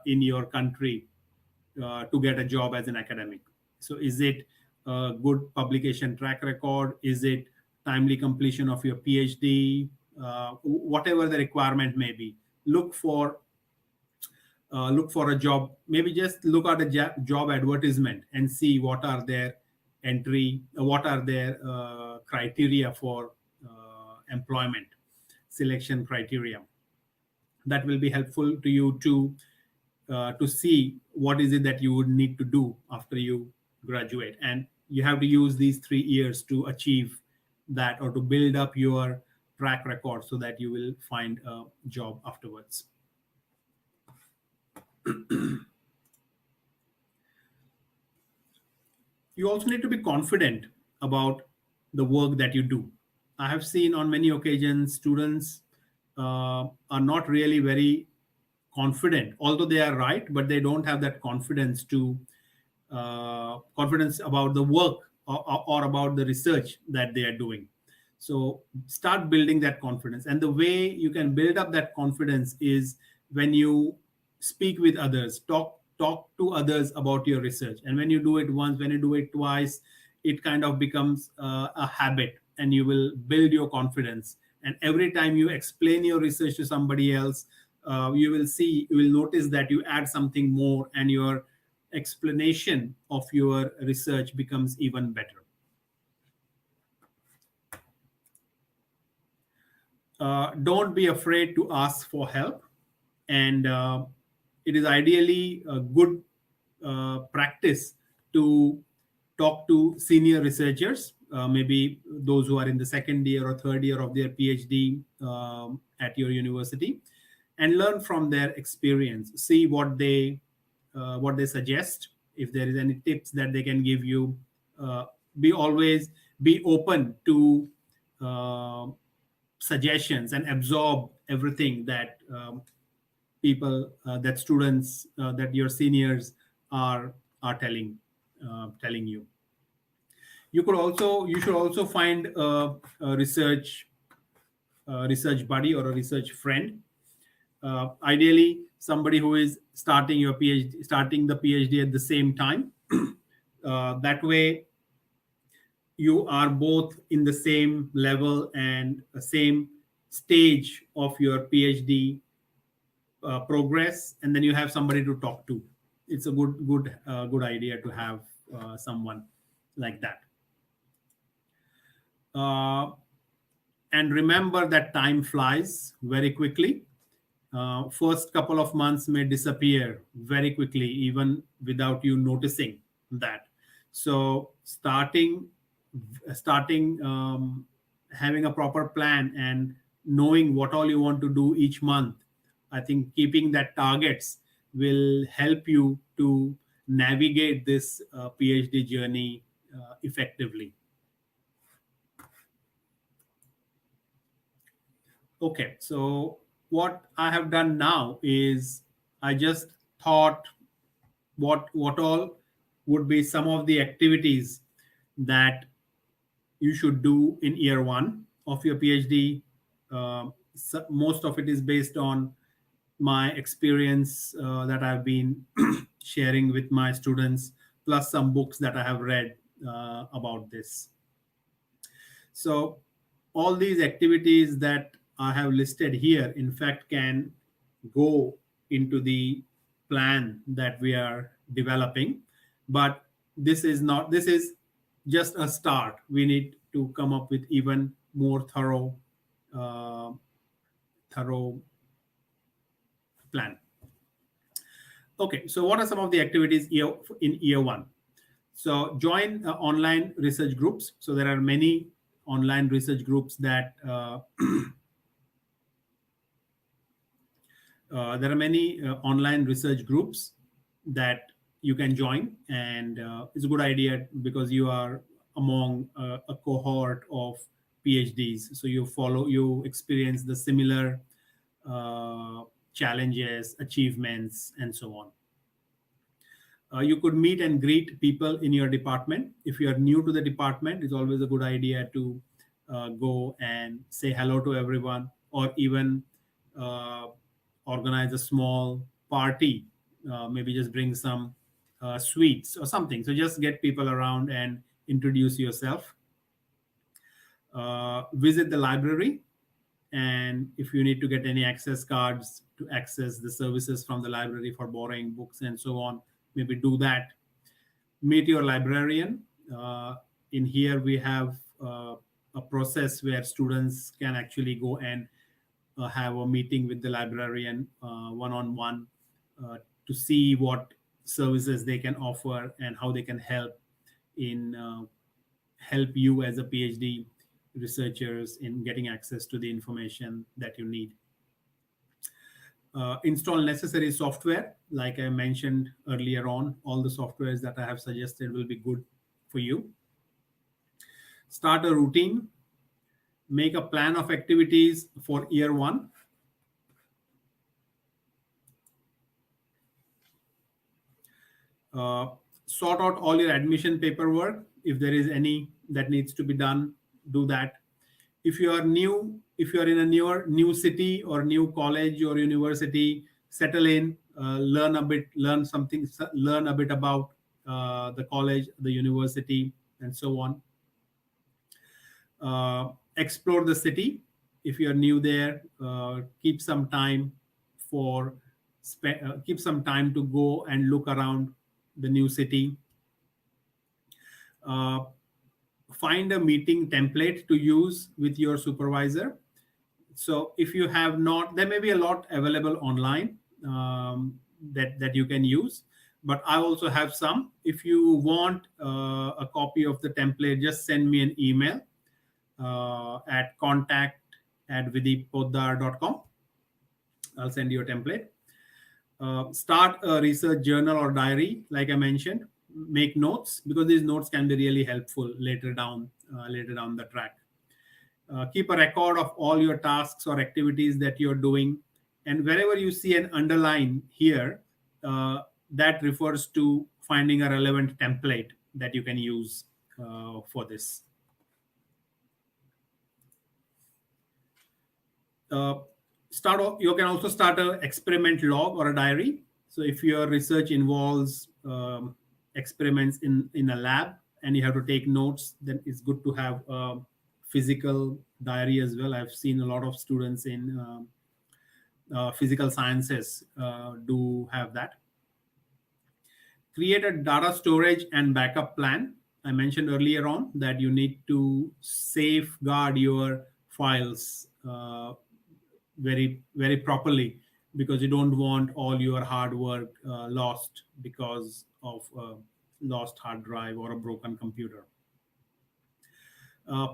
in your country to get a job as an academic. So, is it a good publication track record? Is it timely completion of your PhD? Whatever the requirement may be, look for look for a job. Maybe just look at a job advertisement and see what are their what are their criteria for employment selection criteria. That will be helpful to you to see what is it that you would need to do after you graduate, and you have to use these 3 years to achieve that or to build up your track record so that you will find a job afterwards. You also need to be confident about the work that you do. I have seen on many occasions students are not really very confident, although they are right, but they don't have that confidence to confidence about the work, or about the research that they are doing. So start building that confidence, and the way you can build up that confidence is when you speak with others, talk to others about your research. And when you do it once, when you do it twice, it kind of becomes a habit, and you will build your confidence. And every time you explain your research to somebody else, you will notice that you add something more, and your explanation of your research becomes even better. Don't be afraid to ask for help, and it is ideally a good practice to talk to senior researchers, maybe those who are in the second year or third year of their PhD at your university, and learn from their experience. See what they suggest. If there is any tips that they can give you, uh, be always be open to uh, suggestions and absorb everything that people that students that your seniors are telling you. You should also find a research buddy or a research friend, ideally somebody who is starting the PhD at the same time. That way you are both in the same level and the same stage of your PhD progress, and then you have somebody to talk to. It's a good idea to have someone like that. uh, and remember that time flies very quickly. First couple of months may disappear very quickly, even without you noticing that. So starting having a proper plan and knowing what all you want to do each month, I think keeping that targets will help you to navigate this PhD journey effectively. Okay, so what I have done now is I just thought what all would be some of the activities that you should do in year one of your PhD. Most of it is based on my experience that I've been sharing with my students, plus some books that I have read about this. So All these activities that I have listed here, in fact, can go into the plan that we are developing. But this is not, this is just a start. We need to come up with even more uh, thorough plan. Okay, so what are some of the activities in year one? So join online research groups. So there are many online research groups that there are many online research groups that you can join, and it's a good idea because you are among a cohort of PhDs. So you experience the similar uh, challenges, achievements, and so on. You could meet and greet people in your department. If you are new to the department, it's always a good idea to go and say hello to everyone, or even uh, organize a small party. Maybe just bring some sweets or something. So just get people around and introduce yourself. Visit the library, and if you need to get any access cards to access the services from the library for borrowing books and so on, maybe do that. Meet your librarian. In here, we have a process where students can actually go and have a meeting with the librarian one on one to see what services they can offer and how they can in help you as a PhD researchers in getting access to the information that you need. Install necessary software. Like I mentioned earlier on, all the softwares that I have suggested will be good for you. Start a routine. Make a plan of activities for year one. Uh, sort out all your admission paperwork. If there is any that needs to be done, do that. If you are new, if you are in a new city or new college or university, settle in, learn a bit, learn something, learn a bit about the college, the university, and so on. Explore the city. If you are new there, keep some time for keep some time to go and look around the new city. Uh, Find a meeting template to use with your supervisor. So if you have not, there may be a lot available online that you can use, but I also have some. If you want a copy of the template, just send me an email at contact@vidypotdar.com. I'll send you a template. Start a research journal or diary, like I mentioned. Make notes, because these notes can be really helpful later down the track. Keep a record of all your tasks or activities that you're doing, and wherever you see an underline here, that refers to finding a relevant template that you can use for this. uh, you can also start an experiment log or a diary. So if your research involves experiments in a lab and you have to take notes, then it's good to have a physical diary as well. I've seen a lot of students in physical sciences do have that. Create a data storage and backup plan. I mentioned earlier on that you need to safeguard your files very properly, because you don't want all your hard work lost because of a lost hard drive or a broken computer.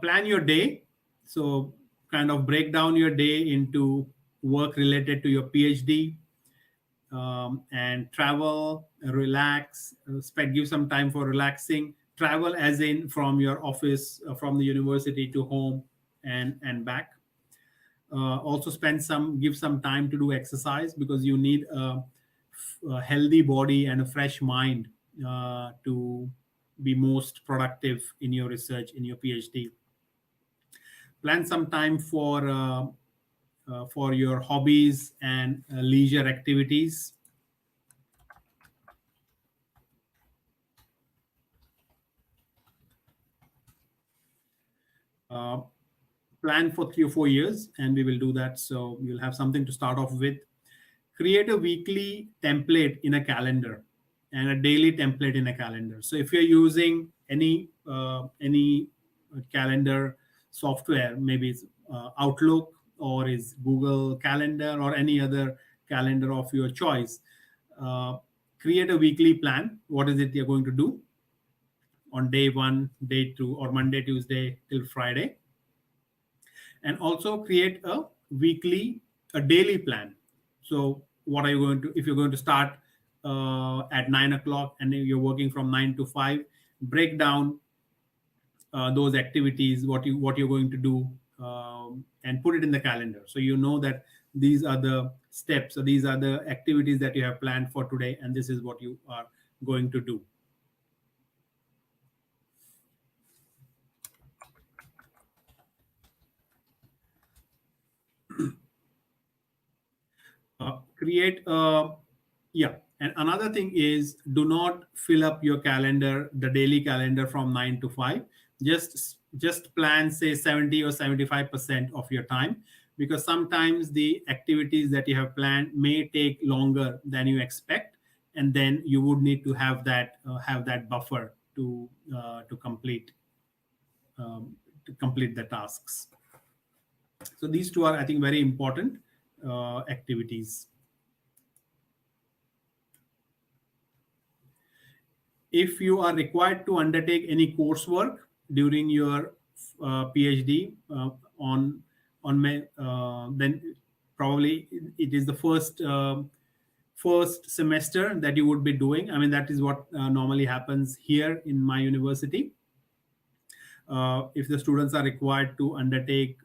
Plan your day. So kind of break down your day into work related to your PhD, and travel, relax, give some time for relaxing. Travel as in from your office, from the university to home and back. Also give some time to do exercise, because you need a healthy body and a fresh mind to be most productive in your research in your PhD. Plan some time for your hobbies and leisure activities. plan for 3 or 4 years, and we will do that. So you'll have something to start off with. Create a weekly template in a calendar and a daily template in a calendar. So if you're using any calendar software, maybe it's Outlook or is Google Calendar or any other calendar of your choice, uh, create a weekly plan. What is it you're going to do on day one, day two, or Monday, Tuesday till Friday? And also create a daily plan. So what are you going to, if you're going to start at 9 o'clock and you're working from 9 to 5, break down those activities, what you're going to do, and put it in the calendar, so you know that these are the steps, or these are the activities that you have planned for today, and this is what you are going to do. Create yeah, and another thing is, do not fill up your calendar, the daily calendar, from 9 to 5. Just plan, say, 70 or 75% of your time, because sometimes the activities that you have planned may take longer than you expect, and then you would need to have that buffer to complete the tasks. So these two are, I think, very important activities. If you are required to undertake any coursework during your PhD then probably it is the first semester that you would be doing. I mean, that is what normally happens here in my university. If the students are required to undertake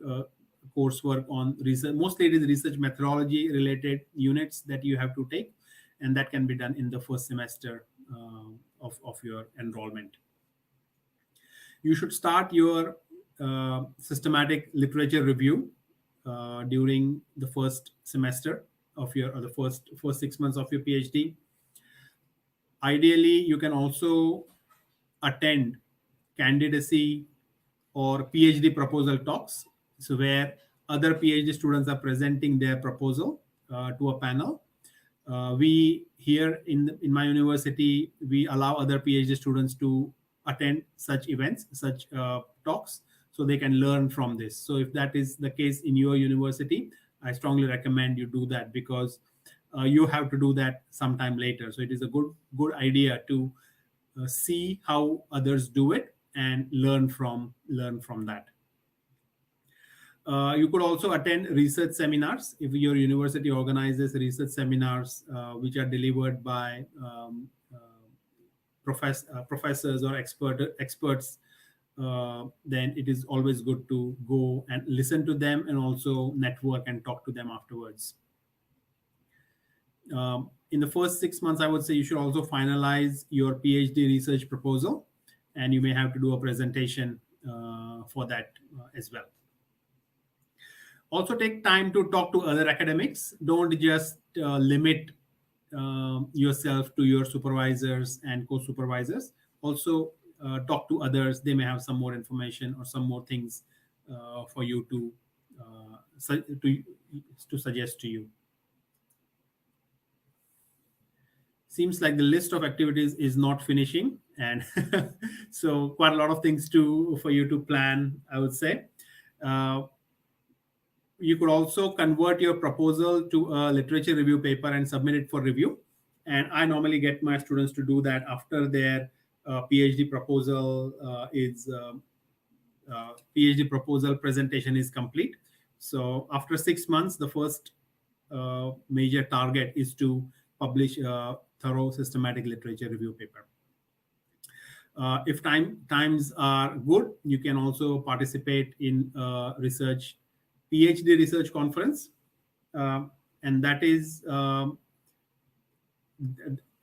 coursework on research, mostly it is research methodology related units that you have to take, and that can be done in the first semester of your enrollment. You should start your systematic literature review during the first semester of your, or the first 6 months of your PhD. Ideally, you can also attend candidacy or PhD proposal talks, so where other PhD students are presenting their proposal to a panel. We here in my university, we allow other PhD students to attend such events, such talks, so they can learn from this. So if that is the case in your university, I strongly recommend you do that, because you have to do that sometime later. So it is a good idea to see how others do it and learn from that. You could also attend research seminars if your university organizes research seminars which are delivered by professors or experts. Then it is always good to go and listen to them, and also network and talk to them afterwards. In the first 6 months, I would say you should also finalize your PhD research proposal, and you may have to do a presentation for that as well. Also take time to talk to other academics. Don't just limit yourself to your supervisors and co-supervisors. Also talk to others. They may have some more information or some more things for you to suggest to you. Seems like the list of activities is not finishing, and so quite a lot of things for you to plan, I would say. You could also convert your proposal to a literature review paper and submit it for review. And I normally get my students to do that after their PhD proposal PhD proposal presentation is complete. So after 6 months, the first major target is to publish a thorough systematic literature review paper. If times are good, you can also participate in research PhD research conference, and that is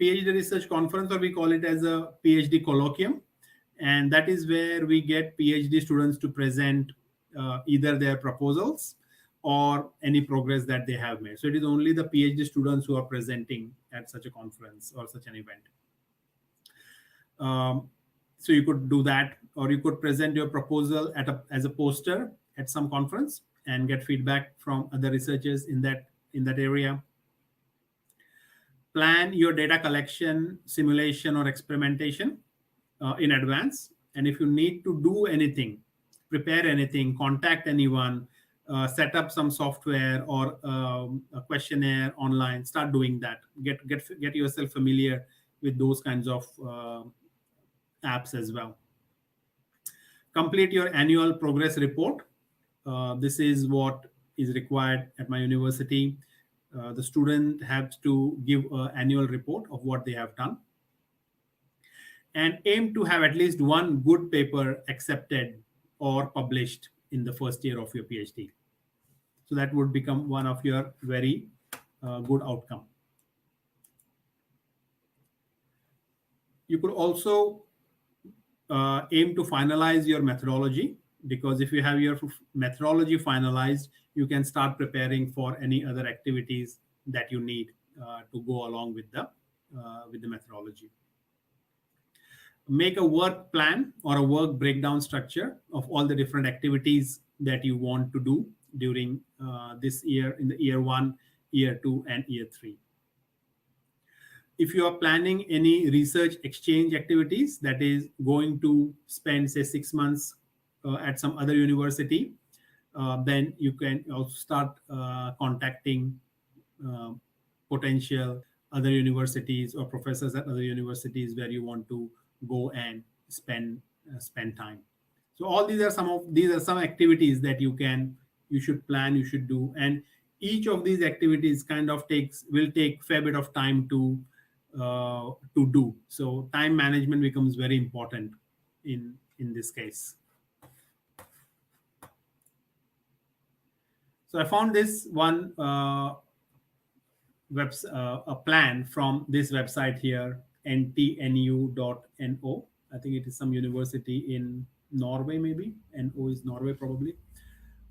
PhD research conference, or we call it as a PhD colloquium, and that is where we get PhD students to present either their proposals or any progress that they have made. So it is only the PhD students who are presenting at such a conference or such an event. So you could do that, or you could present your proposal as a poster at some conference and get feedback from other researchers in that area. Plan your data collection, simulation, or experimentation in advance. And if you need to do anything, prepare anything, contact anyone, set up some software or a questionnaire online, start doing that. Get yourself familiar with those kinds of apps as well. Complete your annual progress report. This is what is required at my university. The student has to give an annual report of what they have done, and aim to have at least one good paper accepted or published in the first year of your PhD. So that would become one of your very good outcome. You could also aim to finalize your methodology, because if you have your methodology finalized, you can start preparing for any other activities that you need to go along with the methodology. Make a work plan or a work breakdown structure of all the different activities that you want to do during this year, in the year 1, year 2, and year 3. If you are planning any research exchange activities, that is going to spend, say, 6 months at some other university, then you can also start contacting potential other universities or professors at other universities where you want to go and spend time. So all these are some activities that you should plan, you should do, and each of these activities kind of will take fair bit of time to do. So time management becomes very important in this case. So I found this one a plan from this website here, ntnu.no. I think it is some university in Norway, maybe. NO is Norway, probably.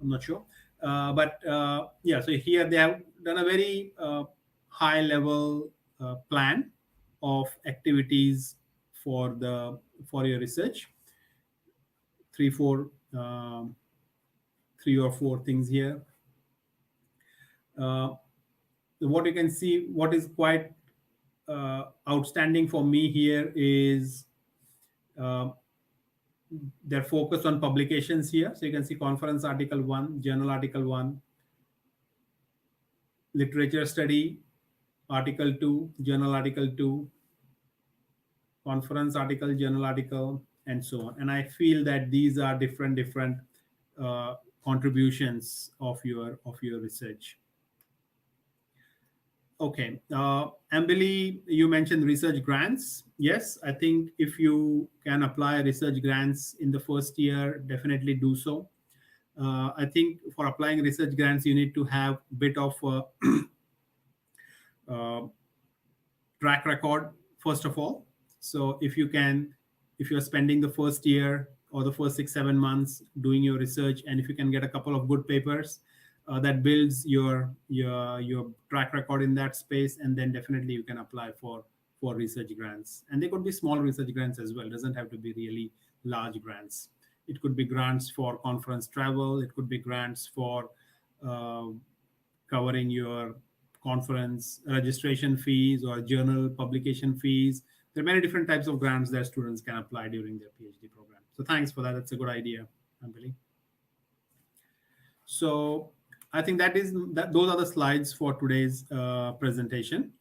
I'm not sure. Yeah, so here they have done a very high level plan of activities for your research. Three or four things here. What you can see, what is quite outstanding for me here is their focus on publications here. So you can see conference article 1, journal article 1, literature study article 2, journal article 2, conference article, journal article, and so on. And I feel that these are different contributions of your research. Okay, Ambili, you mentioned research grants. Yes, I think if you can apply research grants in the first year, definitely do so. I think for applying research grants, you need to have a bit of track record, first of all. So if you're spending the first year or the first 6-7 months doing your research, and if you can get a couple of good papers, that builds your track record in that space, and then definitely you can apply for research grants. And they could be small research grants as well. It doesn't have to be really large grants. It could be grants for conference travel. It could be grants for covering your conference registration fees or journal publication fees. There are many different types of grants that students can apply during their PhD program. So thanks for that. That's a good idea, Ambili. So I think those are the slides for today's presentation.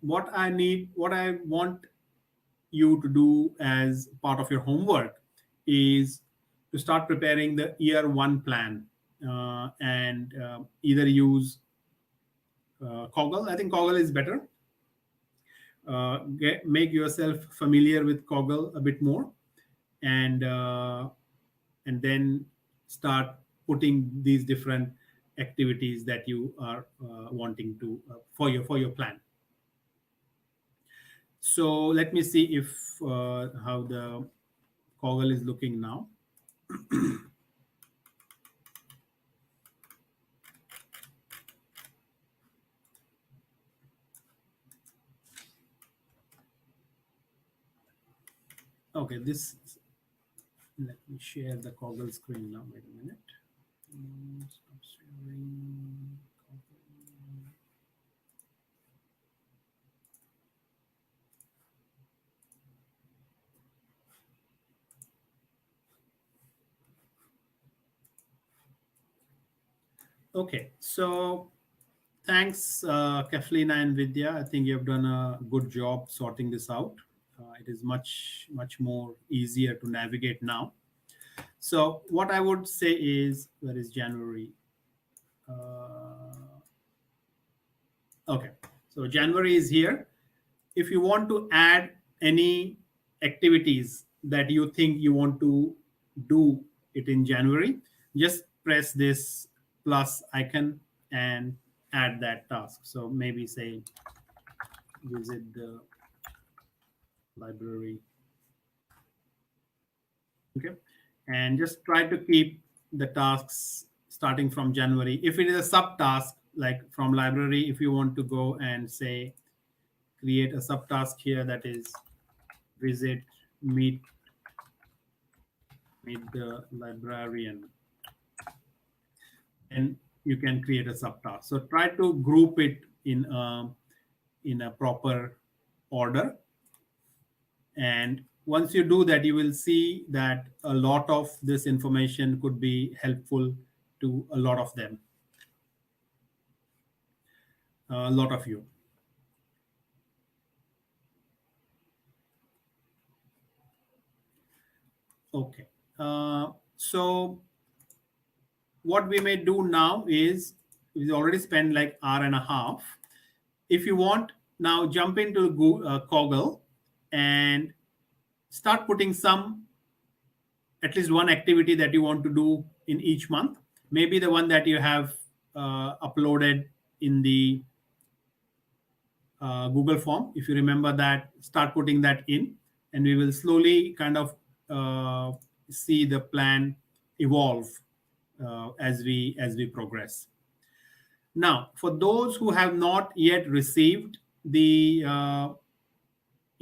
What I want you to do as part of your homework is to start preparing the year 1 plan and either use Coggle. I think Coggle is better. Make yourself familiar with Coggle a bit more, and then start putting these different activities that you are wanting to for your plan. So let me see if how the Coggle is looking now. Okay, let me share the Coggle screen now. Wait a minute. Stop sharing. Okay, so thanks, Keflina and Vidya. I think you've done a good job sorting this out. It is much more easier to navigate now. So what I would say is, where is January? Uh, okay, so January is here. If you want to add any activities that you think you want to do it in January, just press this plus icon and add that task. So maybe say visit the library. Okay, and just try to keep the tasks starting from January. If it is a subtask like from library, if you want to go and say create a subtask here, that is visit meet the librarian, and you can create a subtask. So try to group it in a proper order, and once you do that, you will see that a lot of this information could be helpful to a lot of them, a lot of you. Okay. So what we may do now is we already spent like hour and a half. If you want, now jump into Koggle and start putting some, at least one activity that you want to do in each month. Maybe the one that you have uploaded in the Google form. If you remember that, start putting that in, and we will slowly kind of see the plan evolve as we progress. Now, for those who have not yet received the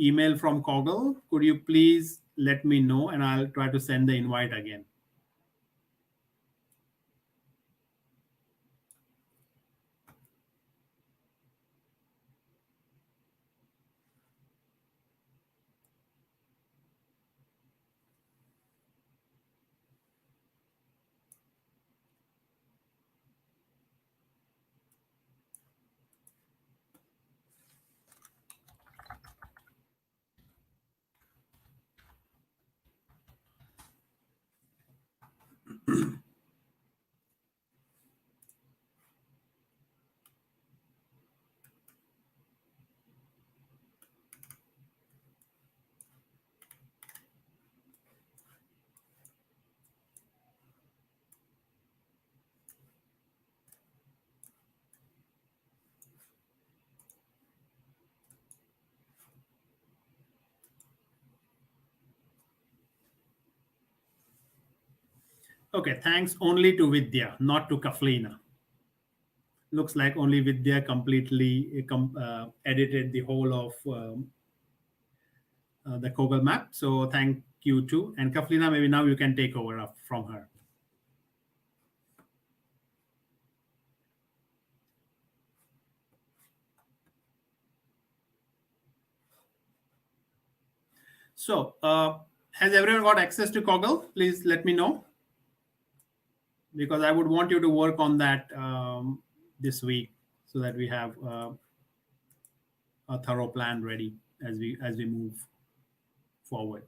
email from Koggle, could you please let me know, and I'll try to send the invite again. Okay, thanks only to Vidya, not to Kaflina. Looks like only Vidya completely edited the whole of the Kogel map. So thank you too. And Kaflina, maybe now you can take over from her. So has everyone got access to Kogel? Please let me know, because I would want you to work on that this week so that we have a thorough plan ready as we move forward.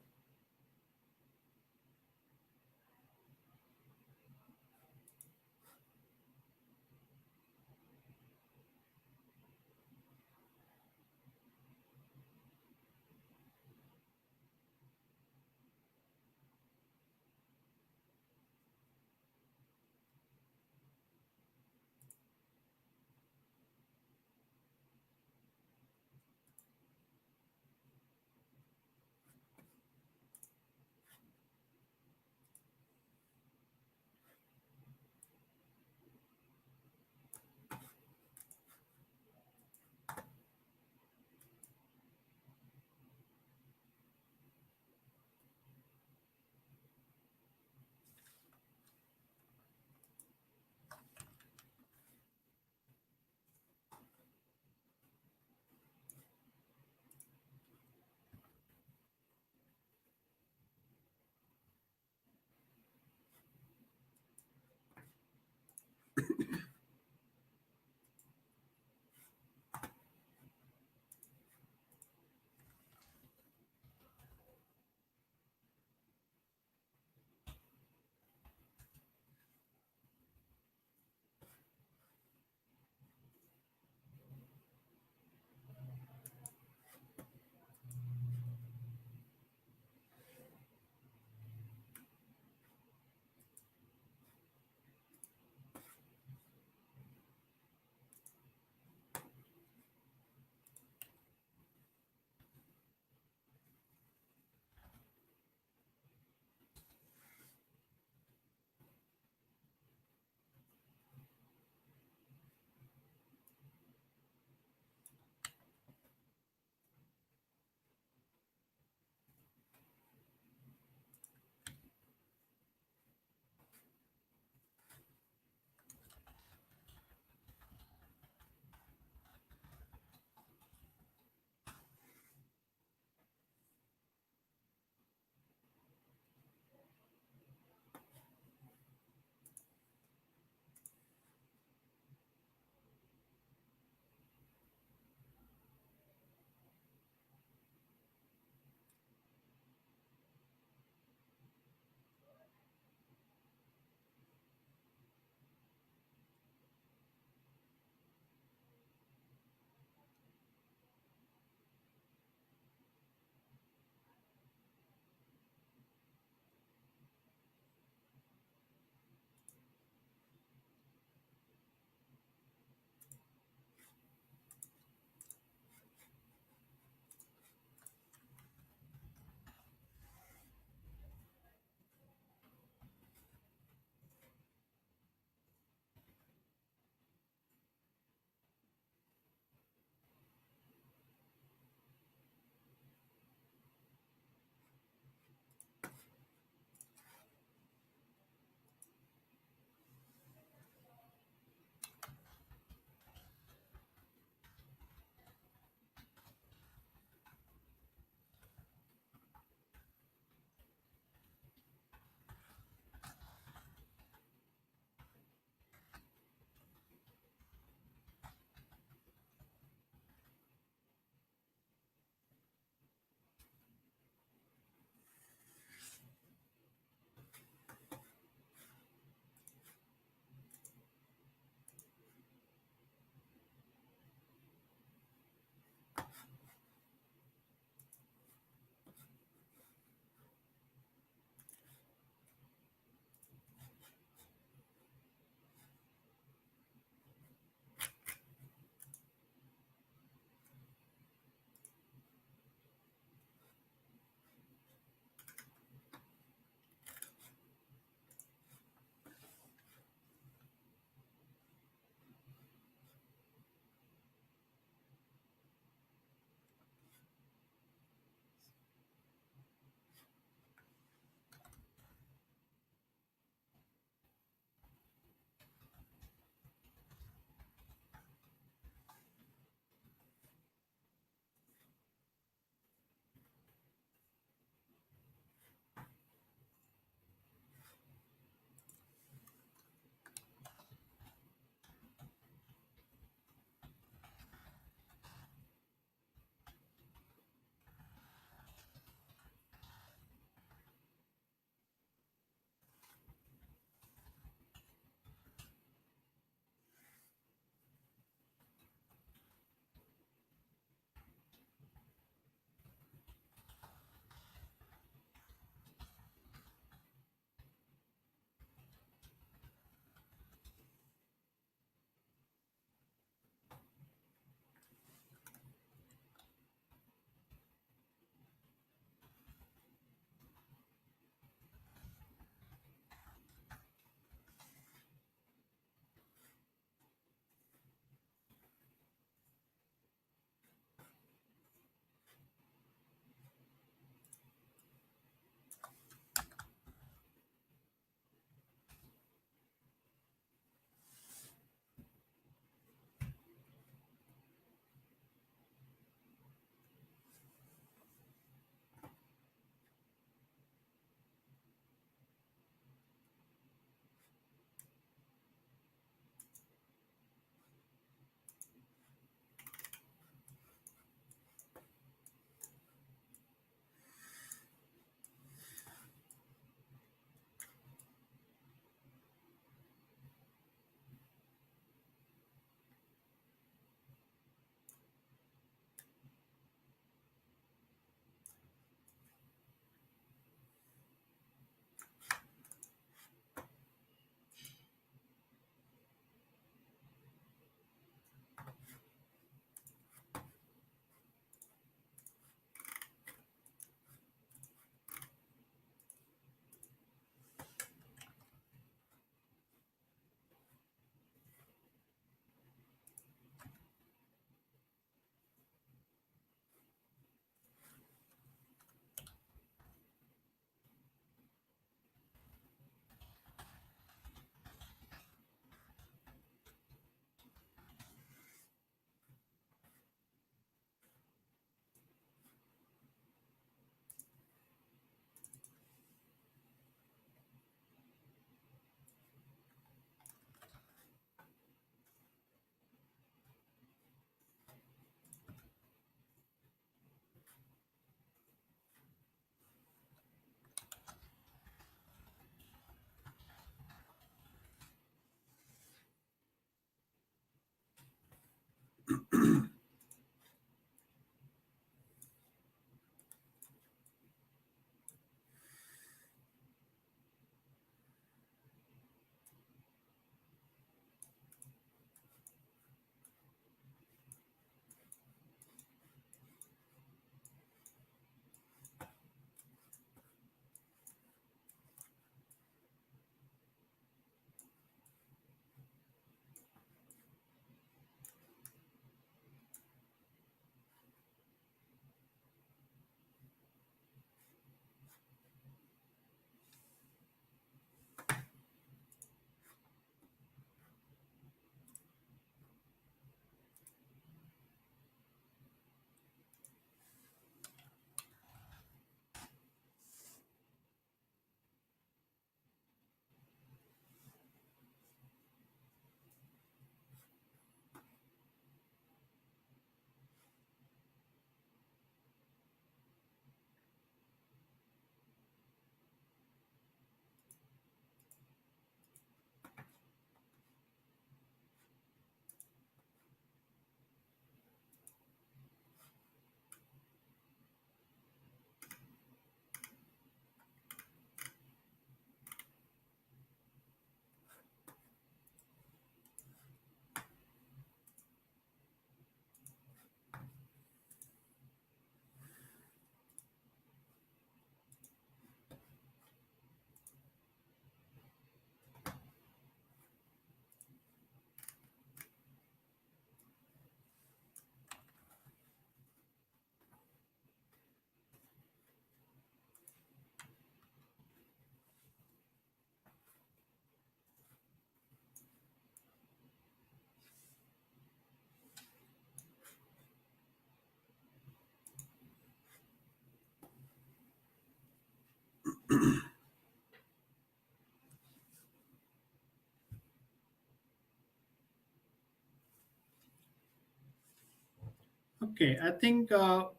Okay, I think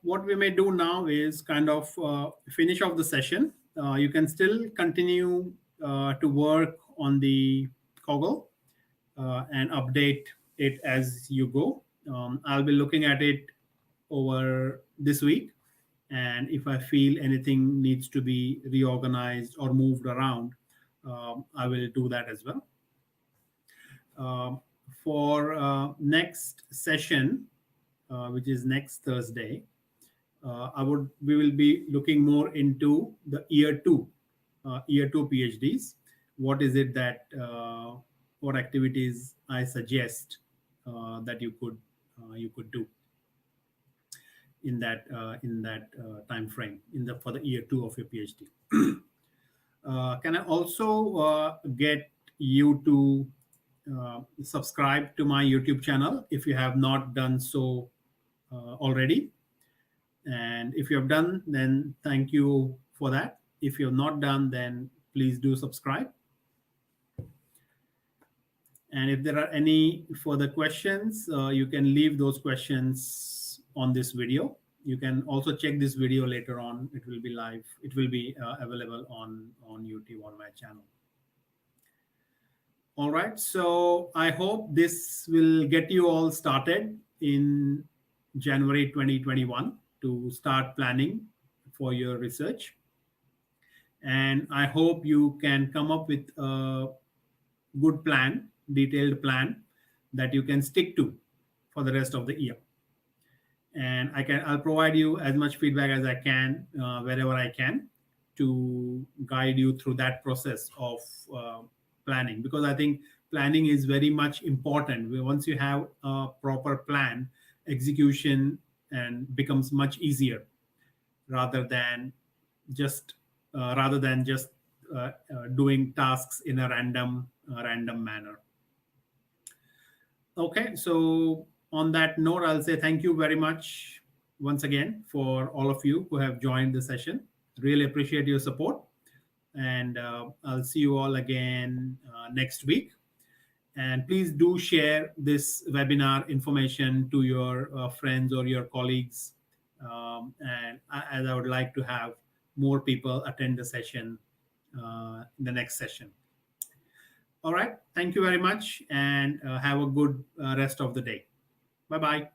what we may do now is kind of finish off the session. You can still continue to work on the Coggle and update it as you go. I'll be looking at it over this week, and if I feel anything needs to be reorganized or moved around, I will do that as well. Um, for next session, which is next Thursday, I would we will be looking more into the year two PhDs. What is it that what activities I suggest that you could do in that time frame in the for the year two of your PhD. Can I also get you to subscribe to my YouTube channel if you have not done so already? And if you have done, then thank you for that. If you have not done, then please do subscribe. And if there are any further questions, you can leave those questions on this video. You can also check this video later on. It will be live. It will be available on YouTube on my channel. All right. So I hope this will get you all started in January 2021 to start planning for your research. And I hope you can come up with a good plan, detailed plan that you can stick to for the rest of the year. And I'll provide you as much feedback as I can wherever I can to guide you through that process of planning, because I think planning is very much important. Once you have a proper plan, execution and becomes much easier rather than just doing tasks in a random manner. Okay, so on that note, I'll say thank you very much once again for all of you who have joined the session. Really appreciate your support, and I'll see you all again next week. And please do share this webinar information to your friends or your colleagues. As I would like to have more people attend the session, the next session. All right. Thank you very much, and have a good rest of the day. Bye bye.